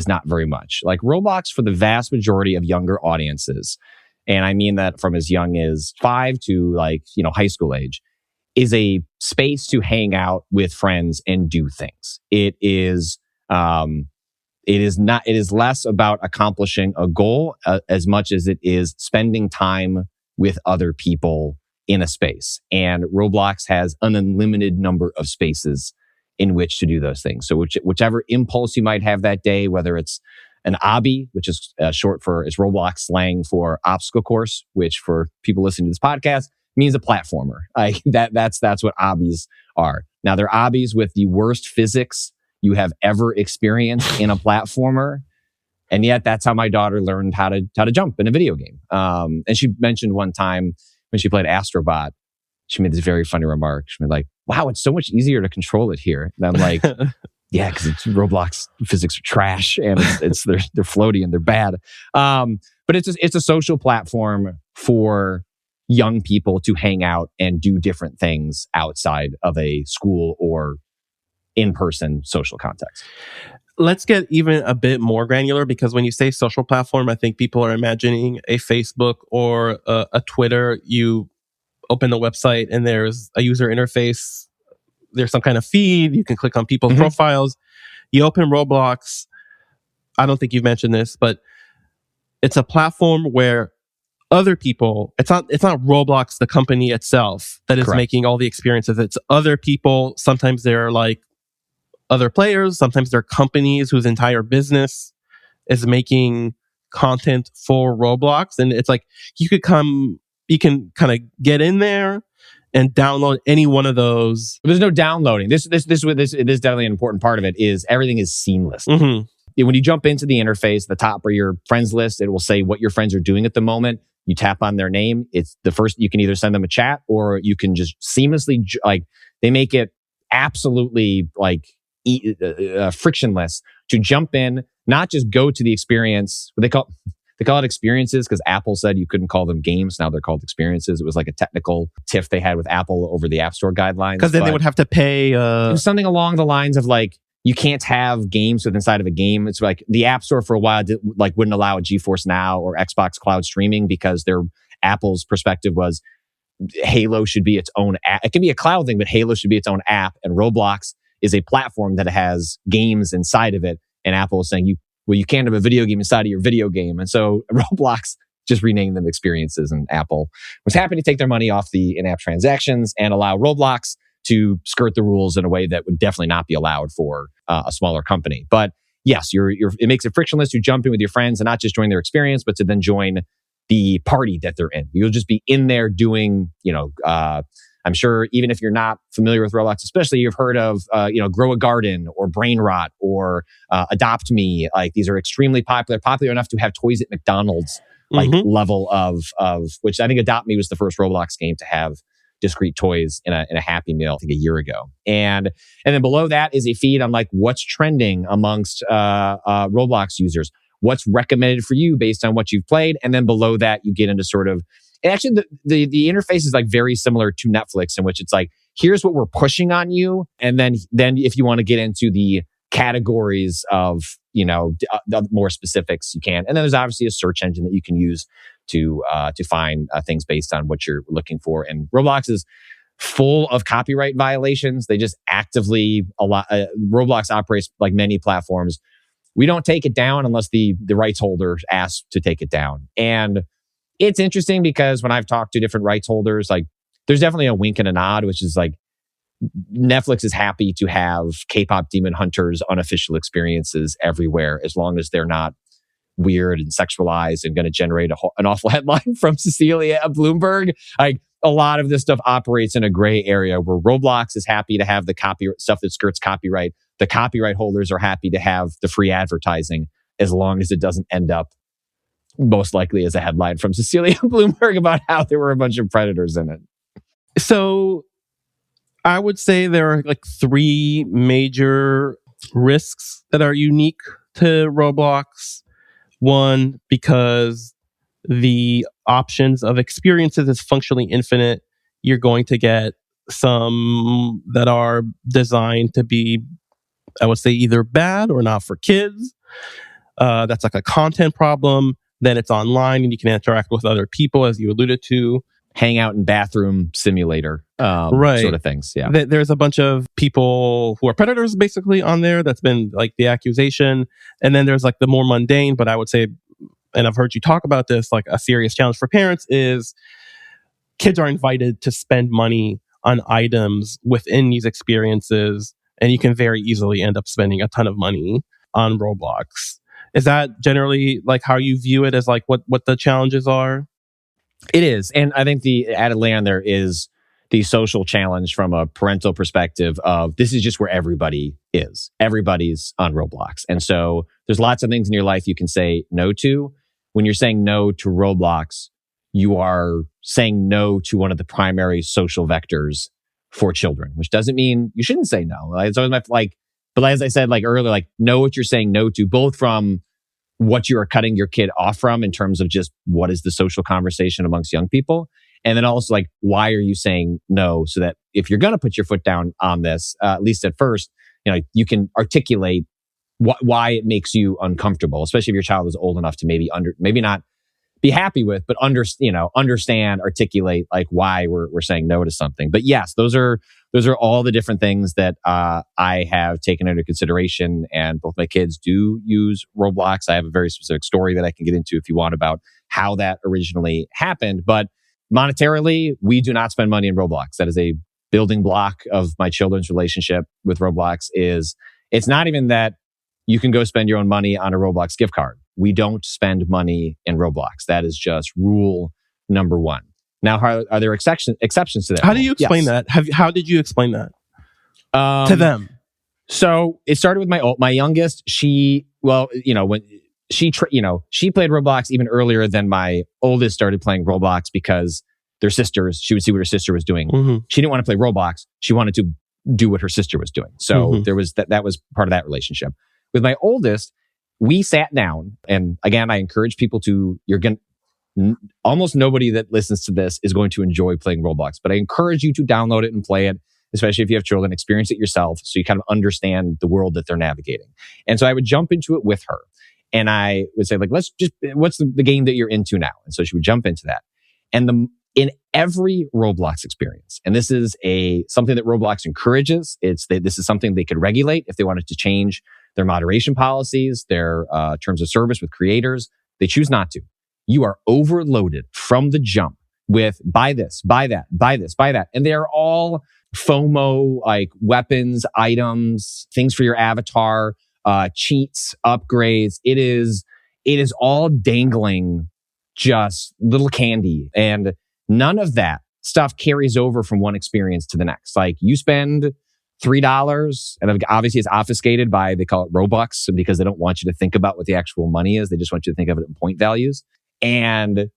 not very much. Like Roblox, for the vast majority of younger audiences, and I mean that from as young as 5 to like, high school age, is a space to hang out with friends and do things. It is less about accomplishing a goal as much as it is spending time with other people in a space. And Roblox has an unlimited number of spaces in which to do those things. So whichever impulse you might have that day, whether it's an obby, which is short for, it's Roblox slang for obstacle course, which for people listening to this podcast means a platformer. That's what obbies are. Now they're obbies with the worst physics you have ever experienced in a platformer. And yet that's how my daughter learned how to jump in a video game. And she mentioned one time when she played Astrobot, she made this very funny remark. She was like, wow, it's so much easier to control it here. And I'm like, yeah, because Roblox physics are trash and they're floaty and they're bad. But it's a social platform for young people to hang out and do different things outside of a school or in-person social context. Let's get even a bit more granular, because when you say social platform, I think people are imagining a Facebook or a Twitter. You open the website and there's a user interface. There's some kind of feed. You can click on people's profiles. You open Roblox. I don't think you've mentioned this, but it's a platform where other people, it's not Roblox, the company itself, that is Correct. making all the experiences. It's other people. Sometimes they're like other players. Sometimes they're companies whose entire business is making content for Roblox. And it's like, you can kind of get in there and download any one of those. There's no downloading. This is definitely an important part of it. Is everything is seamless. When you jump into the interface, the top of your friends list, it will say what your friends are doing at the moment. You tap on their name. It's the first. You can either send them a chat or you can just seamlessly they make it absolutely frictionless to jump in, not just go to the experience. They call it experiences because Apple said you couldn't call them games. Now they're called experiences. It was like a technical tiff they had with Apple over the App Store guidelines. Because then they would have to pay. It was something along the lines of like, you can't have games with inside of a game. It's like the App Store for a while wouldn't allow a GeForce Now or Xbox Cloud streaming because Apple's perspective was Halo should be its own app. It can be a cloud thing, but Halo should be its own app. And Roblox is a platform that has games inside of it. And Apple is saying you can't have a video game inside of your video game. And so Roblox just renamed them experiences, and Apple was happy to take their money off the in-app transactions and allow Roblox to skirt the rules in a way that would definitely not be allowed for a smaller company. But yes, it makes it frictionless to jump in with your friends and not just join their experience, but to then join the party that they're in. You'll just be in there doing, I'm sure even if you're not familiar with Roblox, especially you've heard of, Grow a Garden or Brain Rot or Adopt Me. Like these are extremely popular enough to have toys at McDonald's, level of which I think Adopt Me was the first Roblox game to have discrete toys in a Happy Meal, I think a year ago. And then below that is a feed on like what's trending amongst Roblox users, what's recommended for you based on what you've played. And then below that, you get into sort of, and actually the interface is like very similar to Netflix, in which it's like, here's what we're pushing on you. And then if you want to get into the categories of, the more specifics, you can. And then there's obviously a search engine that you can use to find things based on what you're looking for. And Roblox is full of copyright violations. They just actively, Roblox operates like many platforms. We don't take it down unless the rights holder asks to take it down. And it's interesting because when I've talked to different rights holders, like there's definitely a wink and a nod, which is like Netflix is happy to have K-pop Demon Hunters unofficial experiences everywhere, as long as they're not weird and sexualized and going to generate an awful headline from Cecilia at Bloomberg. Like a lot of this stuff operates in a gray area where Roblox is happy to have the copyright stuff that skirts copyright. The copyright holders are happy to have the free advertising, as long as it doesn't end up most likely as a headline from Cecilia Bloomberg about how there were a bunch of predators in it. So I would say there are like 3 major risks that are unique to Roblox. One, because the options of experiences is functionally infinite. You're going to get some that are designed to be, I would say, either bad or not for kids. That's like a content problem. Then it's online and you can interact with other people, as you alluded to. Hangout and bathroom simulator, right, sort of things. Yeah, there's a bunch of people who are predators basically on there. That's been like the accusation. And then there's like the more mundane, but I would say, and I've heard you talk about this, like a serious challenge for parents is kids are invited to spend money on items within these experiences, and you can very easily end up spending a ton of money on Roblox. Is that generally like how you view it, as like what the challenges are? It is. And I think the added layer on there is the social challenge from a parental perspective of this is just where everybody is. Everybody's on Roblox. And so there's lots of things in your life you can say no to. When you're saying no to Roblox, you are saying no to one of the primary social vectors for children, which doesn't mean you shouldn't say no. It's always but as I said earlier, know what you're saying no to, both from what you are cutting your kid off from in terms of just what is the social conversation amongst young people. And then also why are you saying no, so that if you're going to put your foot down on this, at least at first, you can articulate why it makes you uncomfortable, especially if your child is old enough to maybe not be happy with, but understand, articulate why we're saying no to something. But yes, those are all the different things that I have taken into consideration. And both my kids do use Roblox. I have a very specific story that I can get into if you want about how that originally happened. But monetarily, we do not spend money in Roblox. That is a building block of my children's relationship with Roblox. It's not even that you can go spend your own money on a Roblox gift card. We don't spend money in Roblox. That is just rule number 1. Now, are there exceptions to that? How do you explain that? How did you explain that to them? So it started with my youngest. When she played Roblox even earlier than my oldest started playing Roblox, because their sisters, she would see what her sister was doing. Mm-hmm. She didn't want to play Roblox. She wanted to do what her sister was doing. So there was that was part of that relationship. With my oldest, we sat down, and again, I encourage people to, almost nobody that listens to this is going to enjoy playing Roblox, but I encourage you to download it and play it, especially if you have children, experience it yourself so you kind of understand the world that they're navigating. And so I would jump into it with her, and I would say, what's the game that you're into now? And so she would jump into that. And in every Roblox experience, and this is something that Roblox encourages, this is something they could regulate if they wanted to change their moderation policies, their terms of service with creators. They choose not to. You are overloaded from the jump with buy this, buy that, buy this, buy that. And they are all FOMO, weapons, items, things for your avatar, cheats, upgrades. It is all dangling just little candy. And none of that stuff carries over from one experience to the next. You spend $3, and obviously it's obfuscated by, they call it Robux, because they don't want you to think about what the actual money is. They just want you to think of it in point values. And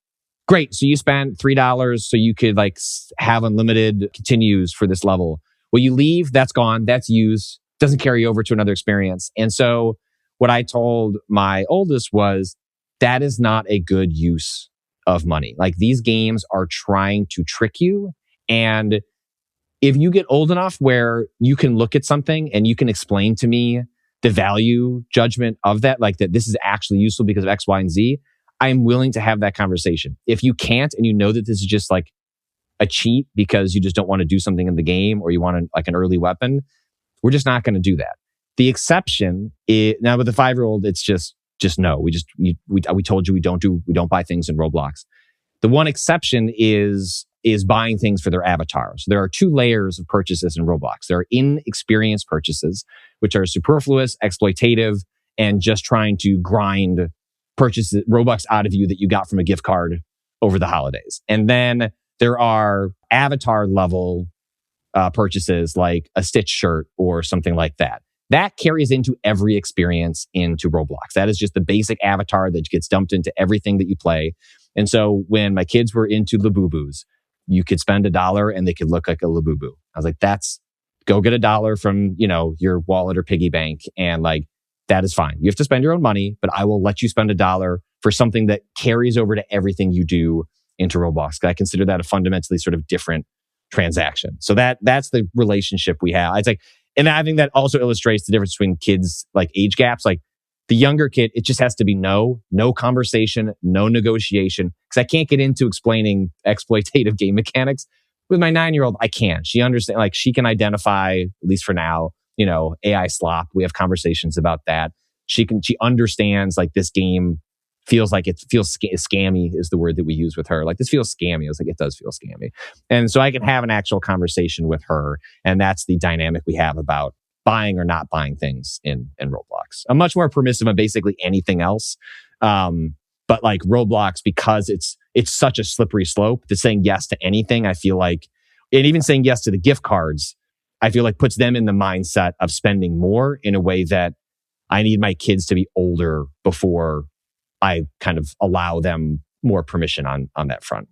great. So you spent $3 so you could like have unlimited continues for this level. Well, you leave, that's gone, that's used, doesn't carry over to another experience. And so what I told my oldest was that is not a good use of money. Like these games are trying to trick you. And if you get old enough where you can look at something and you can explain to me the value judgment of that, like that this is actually useful because of X, Y, and Z, I'm willing to have that conversation. If you can't and you know that this is just like a cheat because you just don't want to do something in the game or you want like an early weapon, we're just not going to do that. The exception is now with the 5-year-old, it's just no. We told you we don't buy things in Roblox. The one exception is buying things for their avatar. So there are 2 layers of purchases in Roblox. There are in-experience purchases, which are superfluous, exploitative, and just trying to grind purchases Robux out of you that you got from a gift card over the holidays. And then there are avatar level purchases like a Stitch shirt or something like that. That carries into every experience into Roblox. That is just the basic avatar that gets dumped into everything that you play. And so when my kids were into Labubus, you could spend $1 and they could look like a Labubu. I was like, go get $1 from, your wallet or piggy bank. And like, that is fine. You have to spend your own money, but I will let you spend $1 for something that carries over to everything you do into Roblox. I consider that a fundamentally sort of different transaction. So that's the relationship we have. It's like, and I think that also illustrates the difference between kids, like age gaps. Like the younger kid, it just has to be no conversation, no negotiation. Because I can't get into explaining exploitative game mechanics. With my 9-year-old, I can. She understands, like she can identify, at least for now, AI slop. We have conversations about that. She understands like this game feels like it feels scammy is the word that we use with her. Like this feels scammy. I was like, it does feel scammy. And so I can have an actual conversation with her. And that's the dynamic we have about buying or not buying things in Roblox. I'm much more permissive on basically anything else. But like Roblox, because it's such a slippery slope to saying yes to anything, I feel like, and even saying yes to the gift cards, I feel like puts them in the mindset of spending more in a way that I need my kids to be older before I kind of allow them more permission on that front.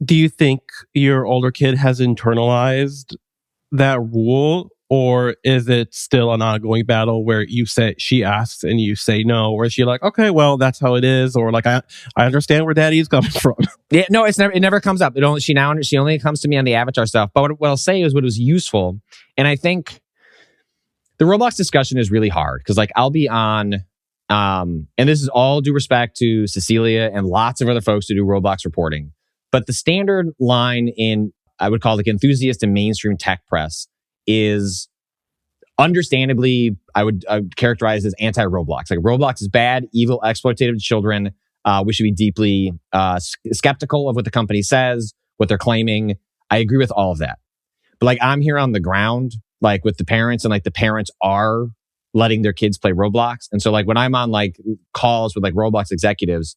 Do you think your older kid has internalized that rule, or is it still an ongoing battle where she asks and you say no, or is she like, okay, well, that's how it is, or like I understand where daddy's coming from? Yeah, no, it never comes up. She only comes to me on the avatar stuff. But what I'll say is what was useful, and I think the Roblox discussion is really hard because like I'll be on. And this is all due respect to Cecilia and lots of other folks who do Roblox reporting. But the standard line in, I would call it like enthusiast and mainstream tech press is understandably, I would characterize as anti-Roblox. Like Roblox is bad, evil, exploitative to children. We should be deeply skeptical of what the company says, what they're claiming. I agree with all of that. But like I'm here on the ground, like with the parents, and like the parents are letting their kids play Roblox. And so like when I'm on like calls with like Roblox executives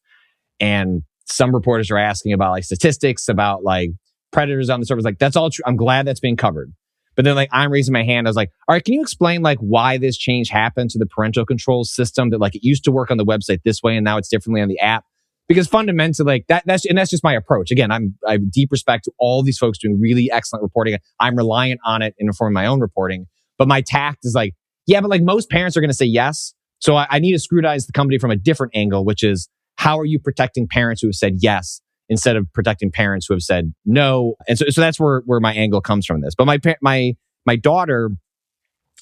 and some reporters are asking about like statistics about like predators on the servers, like that's all true. I'm glad that's being covered. But then like I'm raising my hand. I was like, all right, can you explain like why this change happened to the parental control system that like it used to work on the website this way and now it's differently on the app? Because fundamentally like that's just my approach. Again, I have deep respect to all these folks doing really excellent reporting. I'm reliant on it in informing my own reporting. But my tact is like, yeah, but like most parents are going to say yes. So I need to scrutinize the company from a different angle, which is how are you protecting parents who have said yes instead of protecting parents who have said no? And so that's where my angle comes from this. But my daughter,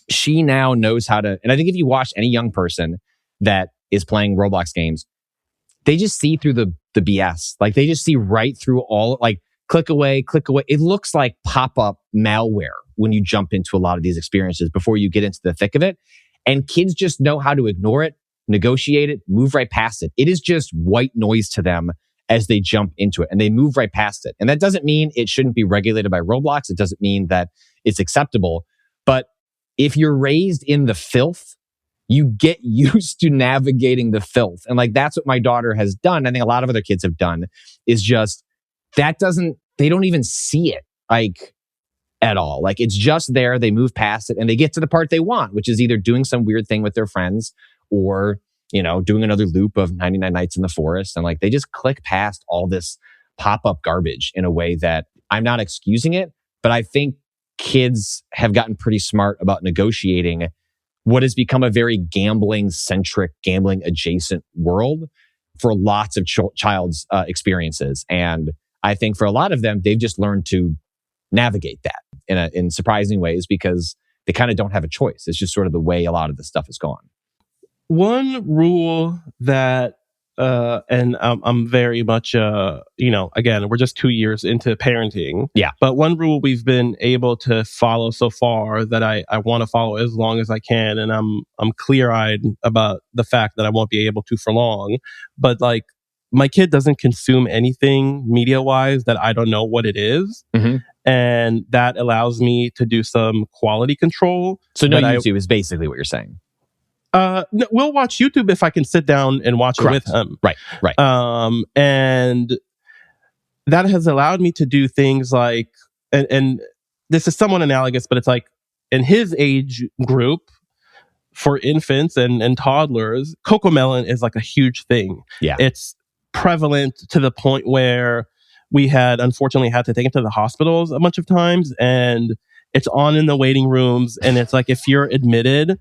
she now knows how to, and I think if you watch any young person that is playing Roblox games, they just see through the BS. Like they just see right through all, like click away. It looks like pop-up malware when you jump into a lot of these experiences before you get into the thick of it. And kids just know how to ignore it, negotiate it, move right past it. It is just white noise to them as they jump into it and they move right past it. And that doesn't mean it shouldn't be regulated by Roblox. It doesn't mean that it's acceptable. But if you're raised in the filth, you get used to navigating the filth. And like, that's what my daughter has done. I think a lot of other kids have done is just they don't even see it like at all. Like it's just there. They move past it and they get to the part they want, which is either doing some weird thing with their friends or, doing another loop of 99 Nights in the Forest. And like, they just click past all this pop-up garbage in a way that I'm not excusing it, but I think kids have gotten pretty smart about negotiating what has become a very gambling-centric, gambling-adjacent world for lots of child's experiences. And I think for a lot of them, they've just learned to navigate that in surprising ways because they kind of don't have a choice. It's just sort of the way a lot of this stuff has gone. One rule that, and I'm very much, again, we're just 2 years into parenting. Yeah. But one rule we've been able to follow so far that I want to follow as long as I can, and I'm clear-eyed about the fact that I won't be able to for long. But like, my kid doesn't consume anything media-wise that I don't know what it is. Mm-hmm. And that allows me to do some quality control. So no YouTube is basically what you're saying. No, we'll watch YouTube if I can sit down and watch Correct. it with him. Right. And that has allowed me to do things like, and this is somewhat analogous, but it's like in his age group for infants and toddlers, Cocomelon is like a huge thing. Yeah. It's prevalent to the point where we had unfortunately had to take him to the hospitals a bunch of times, and it's on in the waiting rooms. And it's like, if you're admitted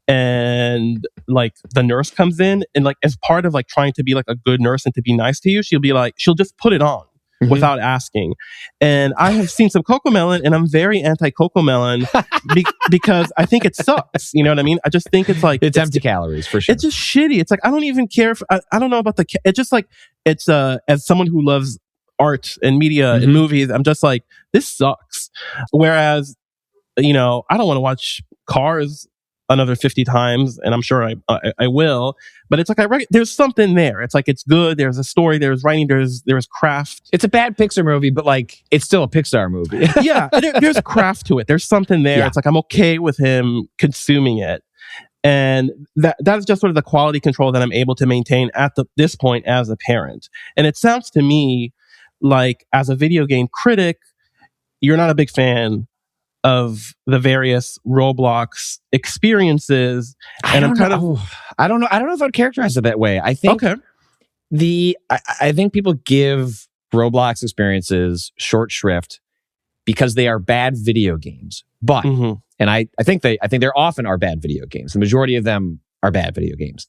and like the nurse comes in and like as part of like trying to be like a good nurse and to be nice to you, she'll just put it on without asking. And I have seen some Cocomelon, and I'm very anti Cocomelon because I think it sucks. You know what I mean? I just think it's like it's empty calories for sure. It's just shitty. It's like, I don't even care if I don't know about it's just like, it's as someone who loves art and media and movies, I'm just like, this sucks. Whereas, I don't want to watch Cars another 50 times, and I'm sure I will. But it's like, there's something there. It's like, it's good. There's a story. There's writing. There's craft. It's a bad Pixar movie, but like, it's still a Pixar movie. Yeah, there's craft to it. There's something there. Yeah. It's like, I'm okay with him consuming it. And that's just sort of the quality control that I'm able to maintain at this point as a parent. And it sounds to me like, as a video game critic, you're not a big fan of the various Roblox experiences. And I don't know if I'd characterize it that way. I think I think people give Roblox experiences short shrift because they are bad video games. But and I think there often are bad video games. The majority of them are bad video games.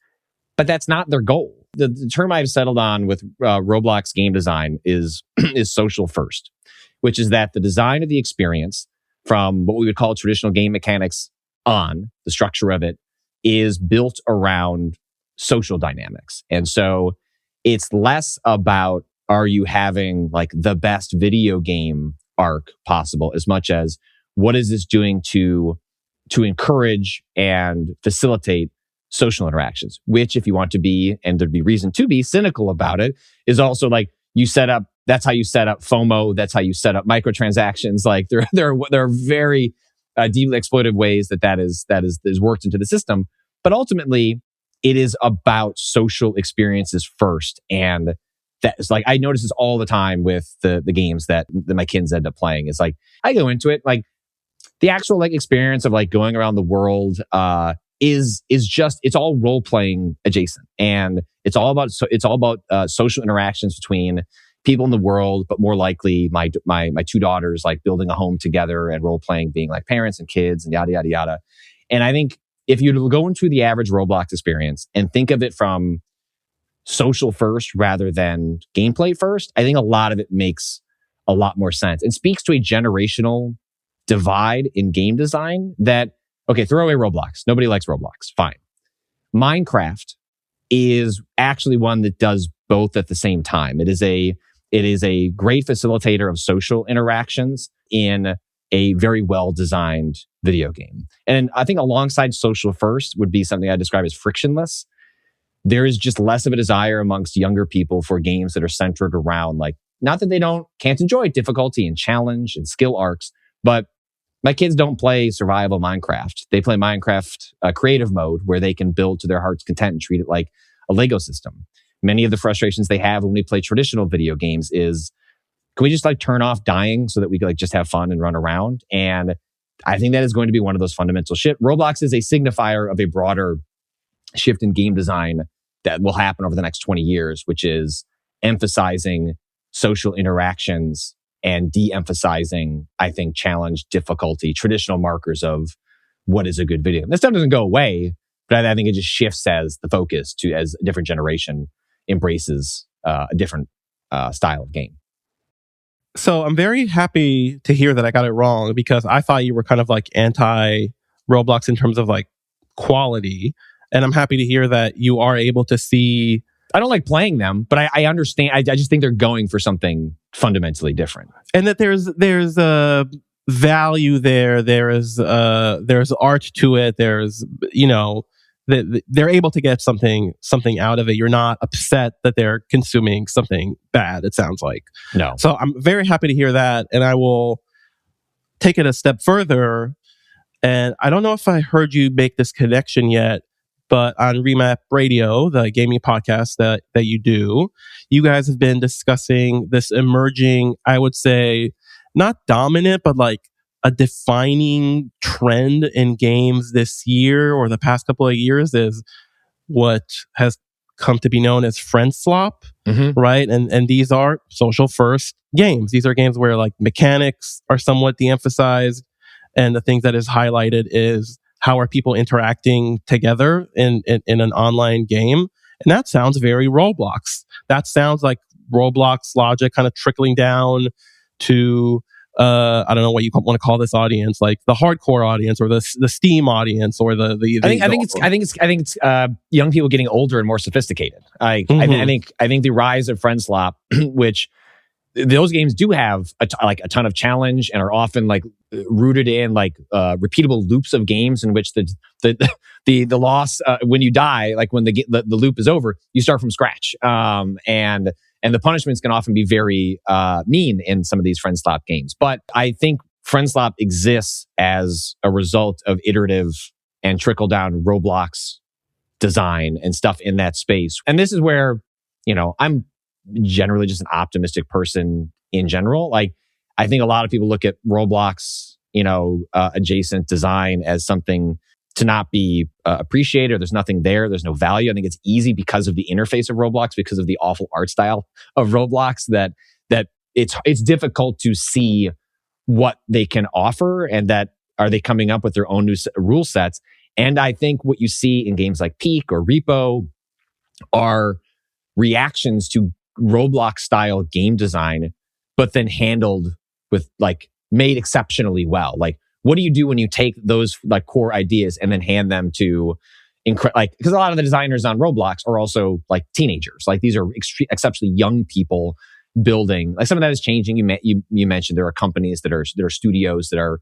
But that's not their goal. The term I've settled on with Roblox game design is social first, which is that the design of the experience from what we would call traditional game mechanics on, the structure of it, is built around social dynamics. And so it's less about, are you having like the best video game arc possible, as much as what is this doing to encourage and facilitate social interactions, which, if you want to be, and there'd be reason to be cynical about it, is also like, that's how you set up FOMO. That's how you set up microtransactions. Like there are very deeply exploitive ways that is worked into the system. But ultimately, it is about social experiences first. And that's like, I notice this all the time with the games that my kids end up playing. It's like, I go into it, like the actual like experience of like going around the world is just, it's all role playing adjacent, and it's all about social interactions between people in the world, but more likely my two daughters like building a home together and role playing, being like parents and kids and yada yada yada. And I think if you go into the average Roblox experience and think of it from social first rather than gameplay first, I think a lot of it makes a lot more sense and speaks to a generational divide in game design that, okay, throw away Roblox. Nobody likes Roblox. Fine. Minecraft is actually one that does both at the same time. It is a great facilitator of social interactions in a very well-designed video game. And I think alongside social first would be something I describe as frictionless. There is just less of a desire amongst younger people for games that are centered around, like, not that they can't enjoy difficulty and challenge and skill arcs, but my kids don't play survival Minecraft. They play Minecraft creative mode, where they can build to their heart's content and treat it like a Lego system. Many of the frustrations they have when we play traditional video games is, can we just like turn off dying so that we can like just have fun and run around? And I think that is going to be one of those fundamental shifts. Roblox is a signifier of a broader shift in game design that will happen over the next 20 years, which is emphasizing social interactions and de-emphasizing, I think, challenge, difficulty, traditional markers of what is a good video game. This stuff doesn't go away, but I think it just shifts as the focus as a different generation embraces a different style of game. So I'm very happy to hear that I got it wrong, because I thought you were kind of like anti Roblox in terms of like quality. And I'm happy to hear that you are able to see. I don't like playing them, but I understand. I just think they're going for something fundamentally different. And that there's a value there. There's art to it. There's, they're able to get something out of it. You're not upset that they're consuming something bad, it sounds like. No. So I'm very happy to hear that. And I will take it a step further. And I don't know if I heard you make this connection yet, but on Remap Radio, the gaming podcast that you do, you guys have been discussing this emerging, I would say, not dominant, but like a defining trend in games this year or the past couple of years is what has come to be known as friend slop, right? And these are social first games. These are games where like mechanics are somewhat de-emphasized, and the thing that is highlighted is how are people interacting together in an online game. And that sounds very Roblox. That sounds like Roblox logic kind of trickling down to I don't know what you want to call this audience, like the hardcore audience or the Steam audience or the I think it's young people getting older and more sophisticated. I think the rise of friend slop, which those games do have a ton of challenge and are often like rooted in like repeatable loops of games in which the loss when you die, like when the loop is over, you start from scratch. And the punishments can often be very mean in some of these friend slop games. But I think friend slop exists as a result of iterative and trickle down Roblox design and stuff in that space. And this is where, I'm generally just an optimistic person in general. Like, I think a lot of people look at Roblox, adjacent design as something to not be appreciated, or there's nothing there, there's no value. I think it's easy because of the interface of Roblox, because of the awful art style of Roblox, that it's difficult to see what they can offer, and that are they coming up with their own new rule sets. And I think what you see in games like Peak or Repo are reactions to Roblox style game design, but then handled with like made exceptionally well. Like, what do you do when you take those like core ideas and then hand them to because a lot of the designers on Roblox are also like teenagers. Like, these are exceptionally young people building. Like, some of that is changing. You mentioned there are companies there are studios that are,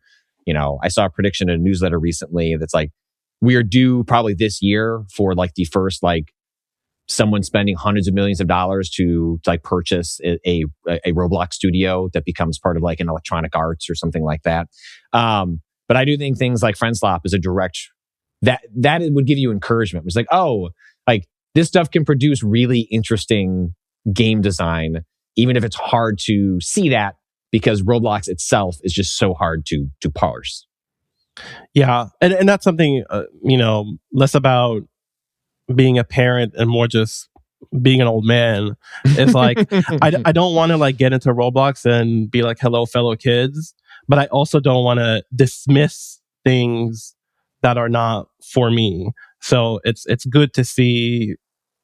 I saw a prediction in a newsletter recently that's like, we are due probably this year for like the first like someone spending hundreds of millions of dollars to like purchase a Roblox studio that becomes part of like an Electronic Arts or something like that. But I do think things like friend slop is a direct that would give you encouragement. It's like, oh, like this stuff can produce really interesting game design, even if it's hard to see that because Roblox itself is just so hard to parse. Yeah, and that's something less about being a parent and more just being an old man. It's like I don't want to like get into Roblox and be like, hello fellow kids, but I also don't want to dismiss things that are not for me. So it's good to see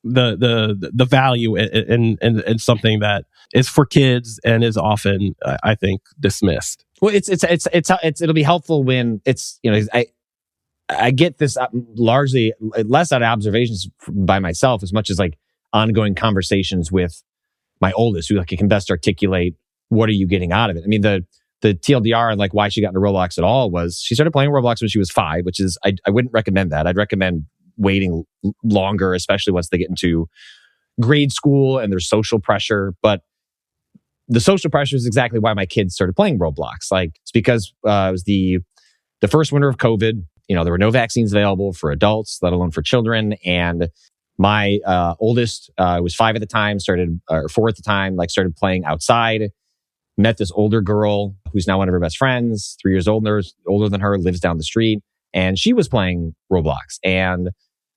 the value in something that is for kids and is often I think dismissed. Well, it'll be helpful when it's I get this largely less out of observations by myself as much as like ongoing conversations with my oldest, who like can best articulate what are you getting out of it. I mean, the TLDR and like why she got into Roblox at all was she started playing Roblox when she was 5, which is I wouldn't recommend that. I'd recommend waiting longer, especially once they get into grade school and there's social pressure. But the social pressure is exactly why my kids started playing Roblox. Like, it's because it was the first winter of COVID. There were no vaccines available for adults, let alone for children. And my oldest was 5 at the time, 4 at the time, like started playing outside. Met this older girl who's now one of her best friends, 3 years older than her, lives down the street. And she was playing Roblox. And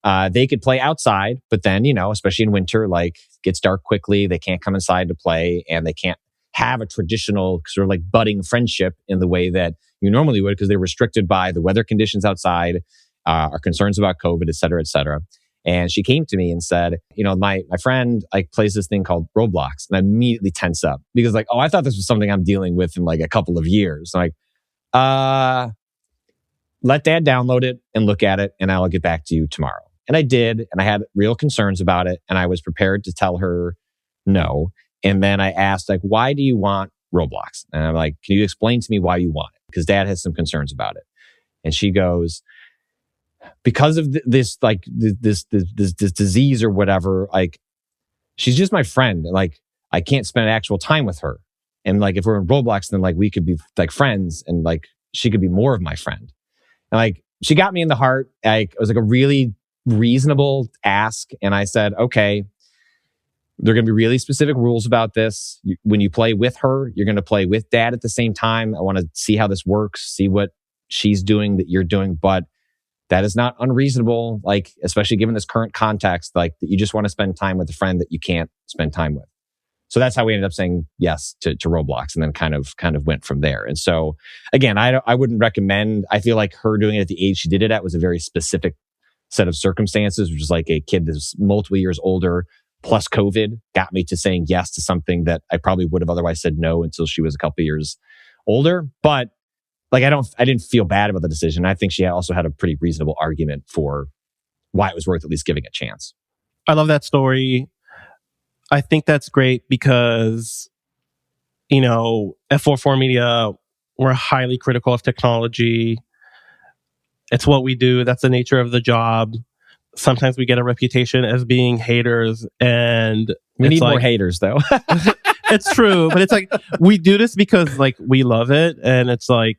They could play outside, but then, especially in winter, like gets dark quickly. They can't come inside to play, and they can't have a traditional sort of like budding friendship in the way that you normally would, because they're restricted by the weather conditions outside, our concerns about COVID, et cetera, et cetera. And she came to me and said, my friend like plays this thing called Roblox, and I immediately tense up because like, oh, I thought this was something I'm dealing with in like a couple of years. I'm like, let dad download it and look at it, and I'll get back to you tomorrow. And I did, and I had real concerns about it, and I was prepared to tell her no. And then I asked, like, why do you want Roblox? And I'm like, can you explain to me why you want it? Because dad has some concerns about it. And she goes, because of this disease or whatever, like, she's just my friend. Like, I can't spend actual time with her. And like, if we're in Roblox, then like, we could be like friends, and like, she could be more of my friend. And like, she got me in the heart. It was like a really reasonable ask. And I said, okay, there are going to be really specific rules about this. When you play with her, you're going to play with dad at the same time. I want to see how this works, see what she's doing that you're doing. But that is not unreasonable, like, especially given this current context, like that you just want to spend time with a friend that you can't spend time with. So that's how we ended up saying yes to Roblox, and then kind of went from there. And so again, I wouldn't recommend, I feel like her doing it at the age she did it at was a very specific set of circumstances, which is like a kid that's multiple years older, plus COVID got me to saying yes to something that I probably would have otherwise said no until she was a couple years older. But like, I didn't feel bad about the decision. I think she also had a pretty reasonable argument for why it was worth at least giving a chance. I love that story. I think that's great because, at 44 Media, we're highly critical of technology. It's what we do. That's the nature of the job. Sometimes we get a reputation as being haters, and we need more haters, though. It's true, but it's like we do this because like we love it, and it's like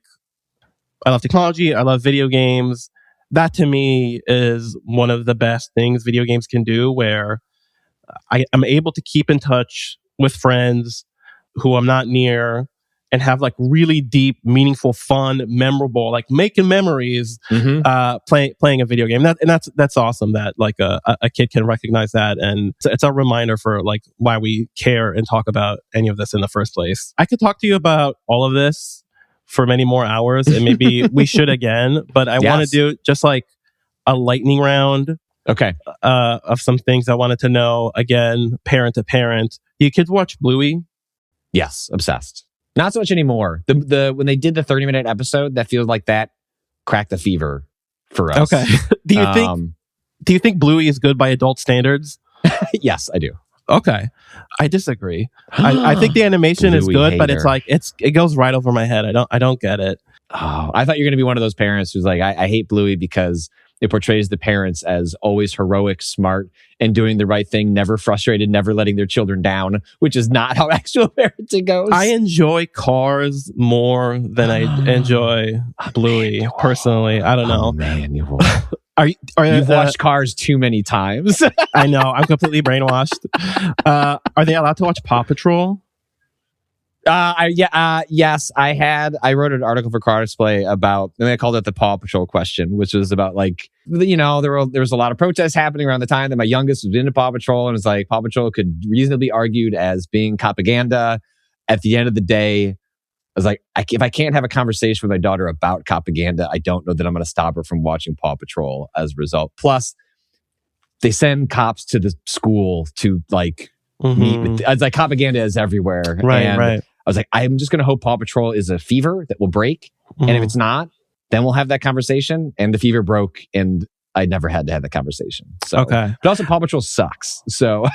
I love technology. I love video games. That to me is one of the best things video games can do, where I am able to keep in touch with friends who I'm not near and have like really deep, meaningful, fun, memorable, like making memories, playing a video game. That's awesome that like a kid can recognize that. And it's a reminder for like why we care and talk about any of this in the first place. I could talk to you about all of this for many more hours, and maybe we should again, but I want to do just like a lightning round. Okay. Of some things I wanted to know, again, parent to parent. Do you kids watch Bluey? Yes, obsessed. Not so much anymore. The when they did the 30-minute episode, that feels like that cracked the fever for us. Okay. Do you think Bluey is good by adult standards? Yes, I do. Okay. I disagree. I think the animation is good, hater. but it's like it goes right over my head. I don't get it. Oh, I thought you were going to be one of those parents who's like, I hate Bluey because it portrays the parents as always heroic, smart, and doing the right thing, never frustrated, never letting their children down, which is not how actual parenting goes. I enjoy Cars more than I enjoy Bluey, personally. I don't know. Oh, man, you will. You've watched Cars too many times. I know. I'm completely brainwashed. Are they allowed to watch Paw Patrol? Yes, I wrote an article for Car Display about, and I called it the Paw Patrol question, which was about like, there was a lot of protests happening around the time that my youngest was into Paw Patrol, and it's like Paw Patrol could reasonably be argued as being propaganda. At the end of the day, I was like, if I can't have a conversation with my daughter about propaganda, I don't know that I'm going to stop her from watching Paw Patrol as a result. Plus, they send cops to the school to like meet with, it's like propaganda is everywhere. Right. I was like, I'm just going to hope Paw Patrol is a fever that will break. And if it's not, then we'll have that conversation. And the fever broke, and I never had to have that conversation. So, okay. But also, Paw Patrol sucks. So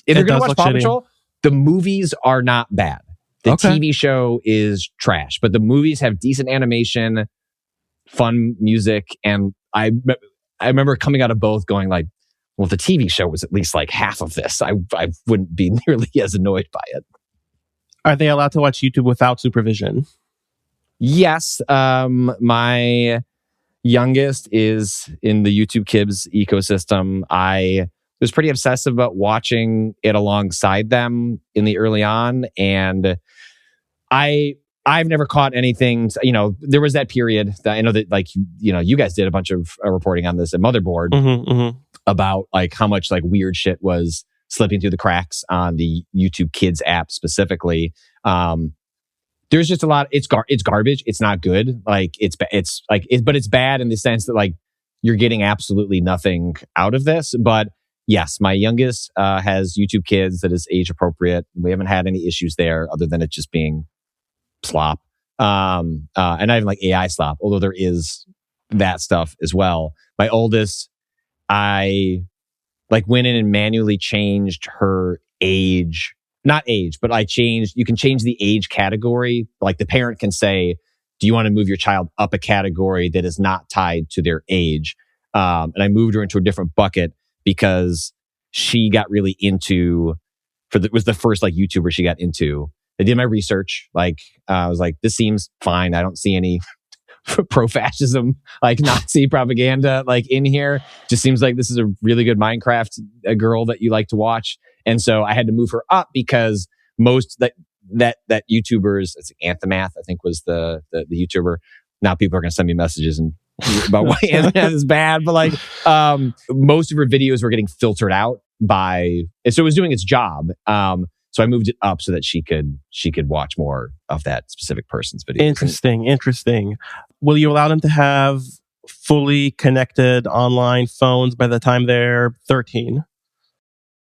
if you're going to watch Paw Patrol, the movies are not bad. The TV show is trash, but the movies have decent animation, fun music. And I remember coming out of both going like, well, if the TV show was at least like half of this, I wouldn't be nearly as annoyed by it. Are they allowed to watch YouTube without supervision? Yes. My youngest is in the YouTube Kids ecosystem. I was pretty obsessive about watching it alongside them in the early on. And I I've never caught anything. There was that period that I know that you guys did a bunch of reporting on this at Motherboard about like how much like weird shit was slipping through the cracks on the YouTube Kids app specifically. There's just a lot. It's garbage. It's not good. Like but it's bad in the sense that like you're getting absolutely nothing out of this. But yes, my youngest has YouTube Kids that is age appropriate. We haven't had any issues there other than it just being slop. And not even like AI slop, although there is that stuff as well. My oldest, I like went in and manually changed her age. Not age, but you can change the age category. Like the parent can say, do you want to move your child up a category that is not tied to their age? And I moved her into a different bucket because she got really into, was the first like YouTuber she got into. I did my research. Like, I was like, this seems fine. I don't see any pro-fascism, like Nazi propaganda, like in here. Just seems like this is a really good Minecraft girl that you like to watch. And so I had to move her up because most that YouTubers, it's Anthemath, I think was the YouTuber. Now people are going to send me messages and about why Anthemath is bad, but like most of her videos were getting filtered out and so it was doing its job. So I moved it up so that she could watch more of that specific person's video. Interesting. Will you allow them to have fully connected online phones by the time they're 13?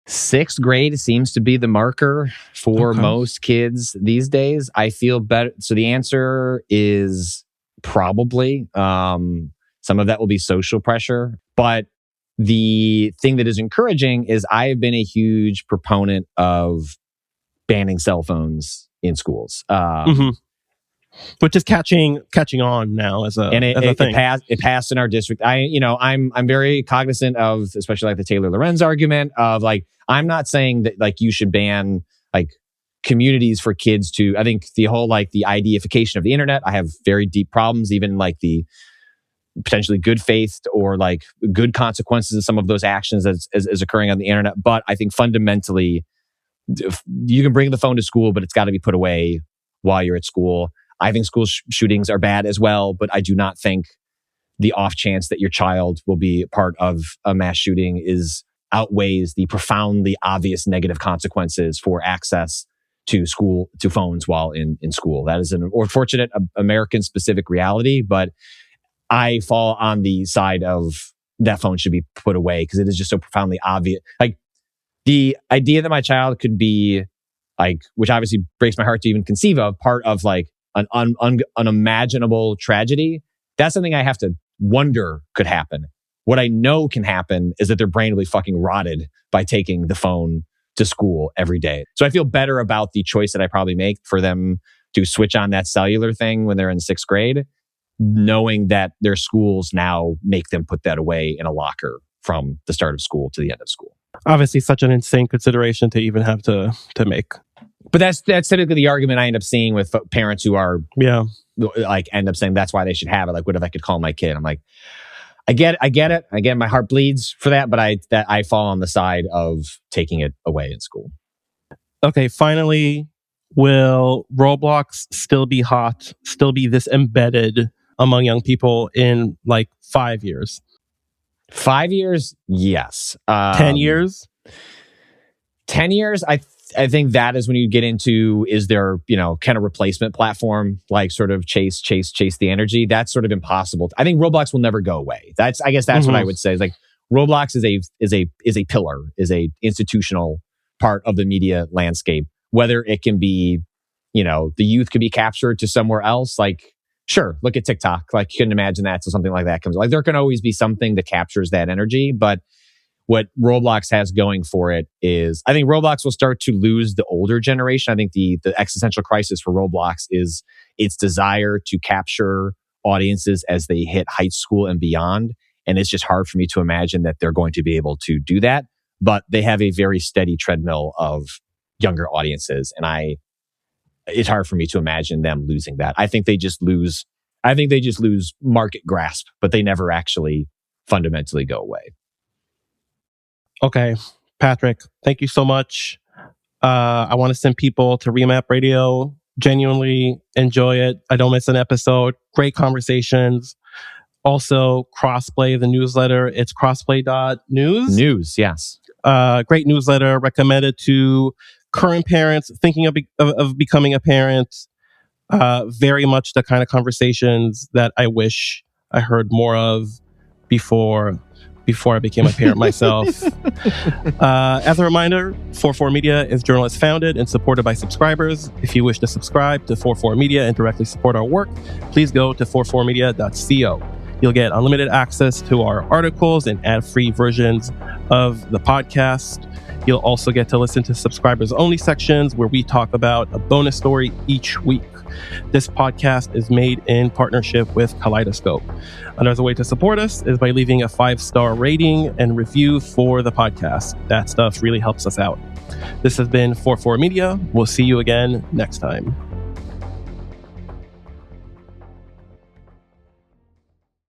6th grade seems to be the marker for most kids these days. I feel better. So the answer is probably. Some of that will be social pressure. But the thing that is encouraging is I have been a huge proponent of banning cell phones in schools. Which is catching on now as a thing. It passed in our district. I'm very cognizant of, especially like the Taylor Lorenz argument of like, I'm not saying that like you should ban like communities for kids to, I think the whole like the ideification of the internet, I have very deep problems, even like the potentially good faith or like good consequences of some of those actions as occurring on the internet. But I think fundamentally, you can bring the phone to school, but it's got to be put away while you're at school. I think school shootings are bad as well, but I do not think the off chance that your child will be part of a mass shooting outweighs the profoundly obvious negative consequences for access to phones while in school. That is an unfortunate American specific reality, but I fall on the side of that phone should be put away because it is just so profoundly obvious. Like the idea that my child could be like, which obviously breaks my heart to even conceive of, part of like an unimaginable tragedy. That's something I have to wonder could happen. What I know can happen is that their brain will be fucking rotted by taking the phone to school every day. So I feel better about the choice that I probably make for them to switch on that cellular thing when they're in 6th grade, knowing that their schools now make them put that away in a locker from the start of school to the end of school. Obviously, such an insane consideration to even have to make. But that's typically the argument I end up seeing with parents who are like end up saying that's why they should have it. Like, what if I could call my kid? I'm like, I get it. Again, my heart bleeds for that, but I fall on the side of taking it away in school. Okay, finally, will Roblox still be hot, still be this embedded among young people in like 5 years? 5 years? Yes. 10 years? 10 years, I think that is when you get into, is there, kind of replacement platform, like sort of chase the energy? That's sort of impossible. I think Roblox will never go away. I guess that's what I would say. Is like Roblox is a pillar, is a institutional part of the media landscape. Whether it can be, the youth could be captured to somewhere else. Like, sure, look at TikTok. Like, you couldn't imagine that. So something like that comes. Like, there can always be something that captures that energy, but what Roblox has going for it is, I think Roblox will start to lose the older generation. I think the existential crisis for Roblox is its desire to capture audiences as they hit high school and beyond. And it's just hard for me to imagine that they're going to be able to do that. But they have a very steady treadmill of younger audiences. And it's hard for me to imagine them losing that. I think they just lose market grasp, but they never actually fundamentally go away. Okay, Patrick, thank you so much. I want to send people to Remap Radio Genuinely enjoy it. I don't miss an episode. Great conversations. Also, Crossplay, the newsletter. It's crossplay.news. News, yes. Great newsletter recommended to current parents thinking of becoming a parent. Very much the kind of conversations that I wish I heard more of before I became a parent myself. As a reminder, 44 Media is journalist founded and supported by subscribers. If you wish to subscribe to 44 Media and directly support our work, please go to 44media.co. You'll get unlimited access to our articles and ad-free versions of the podcast. You'll also get to listen to subscribers-only sections where we talk about a bonus story each week. This podcast is made in partnership with Kaleidoscope. Another way to support us is by leaving a 5-star rating and review for the podcast. That stuff really helps us out. This has been 44 Media. We'll see you again next time.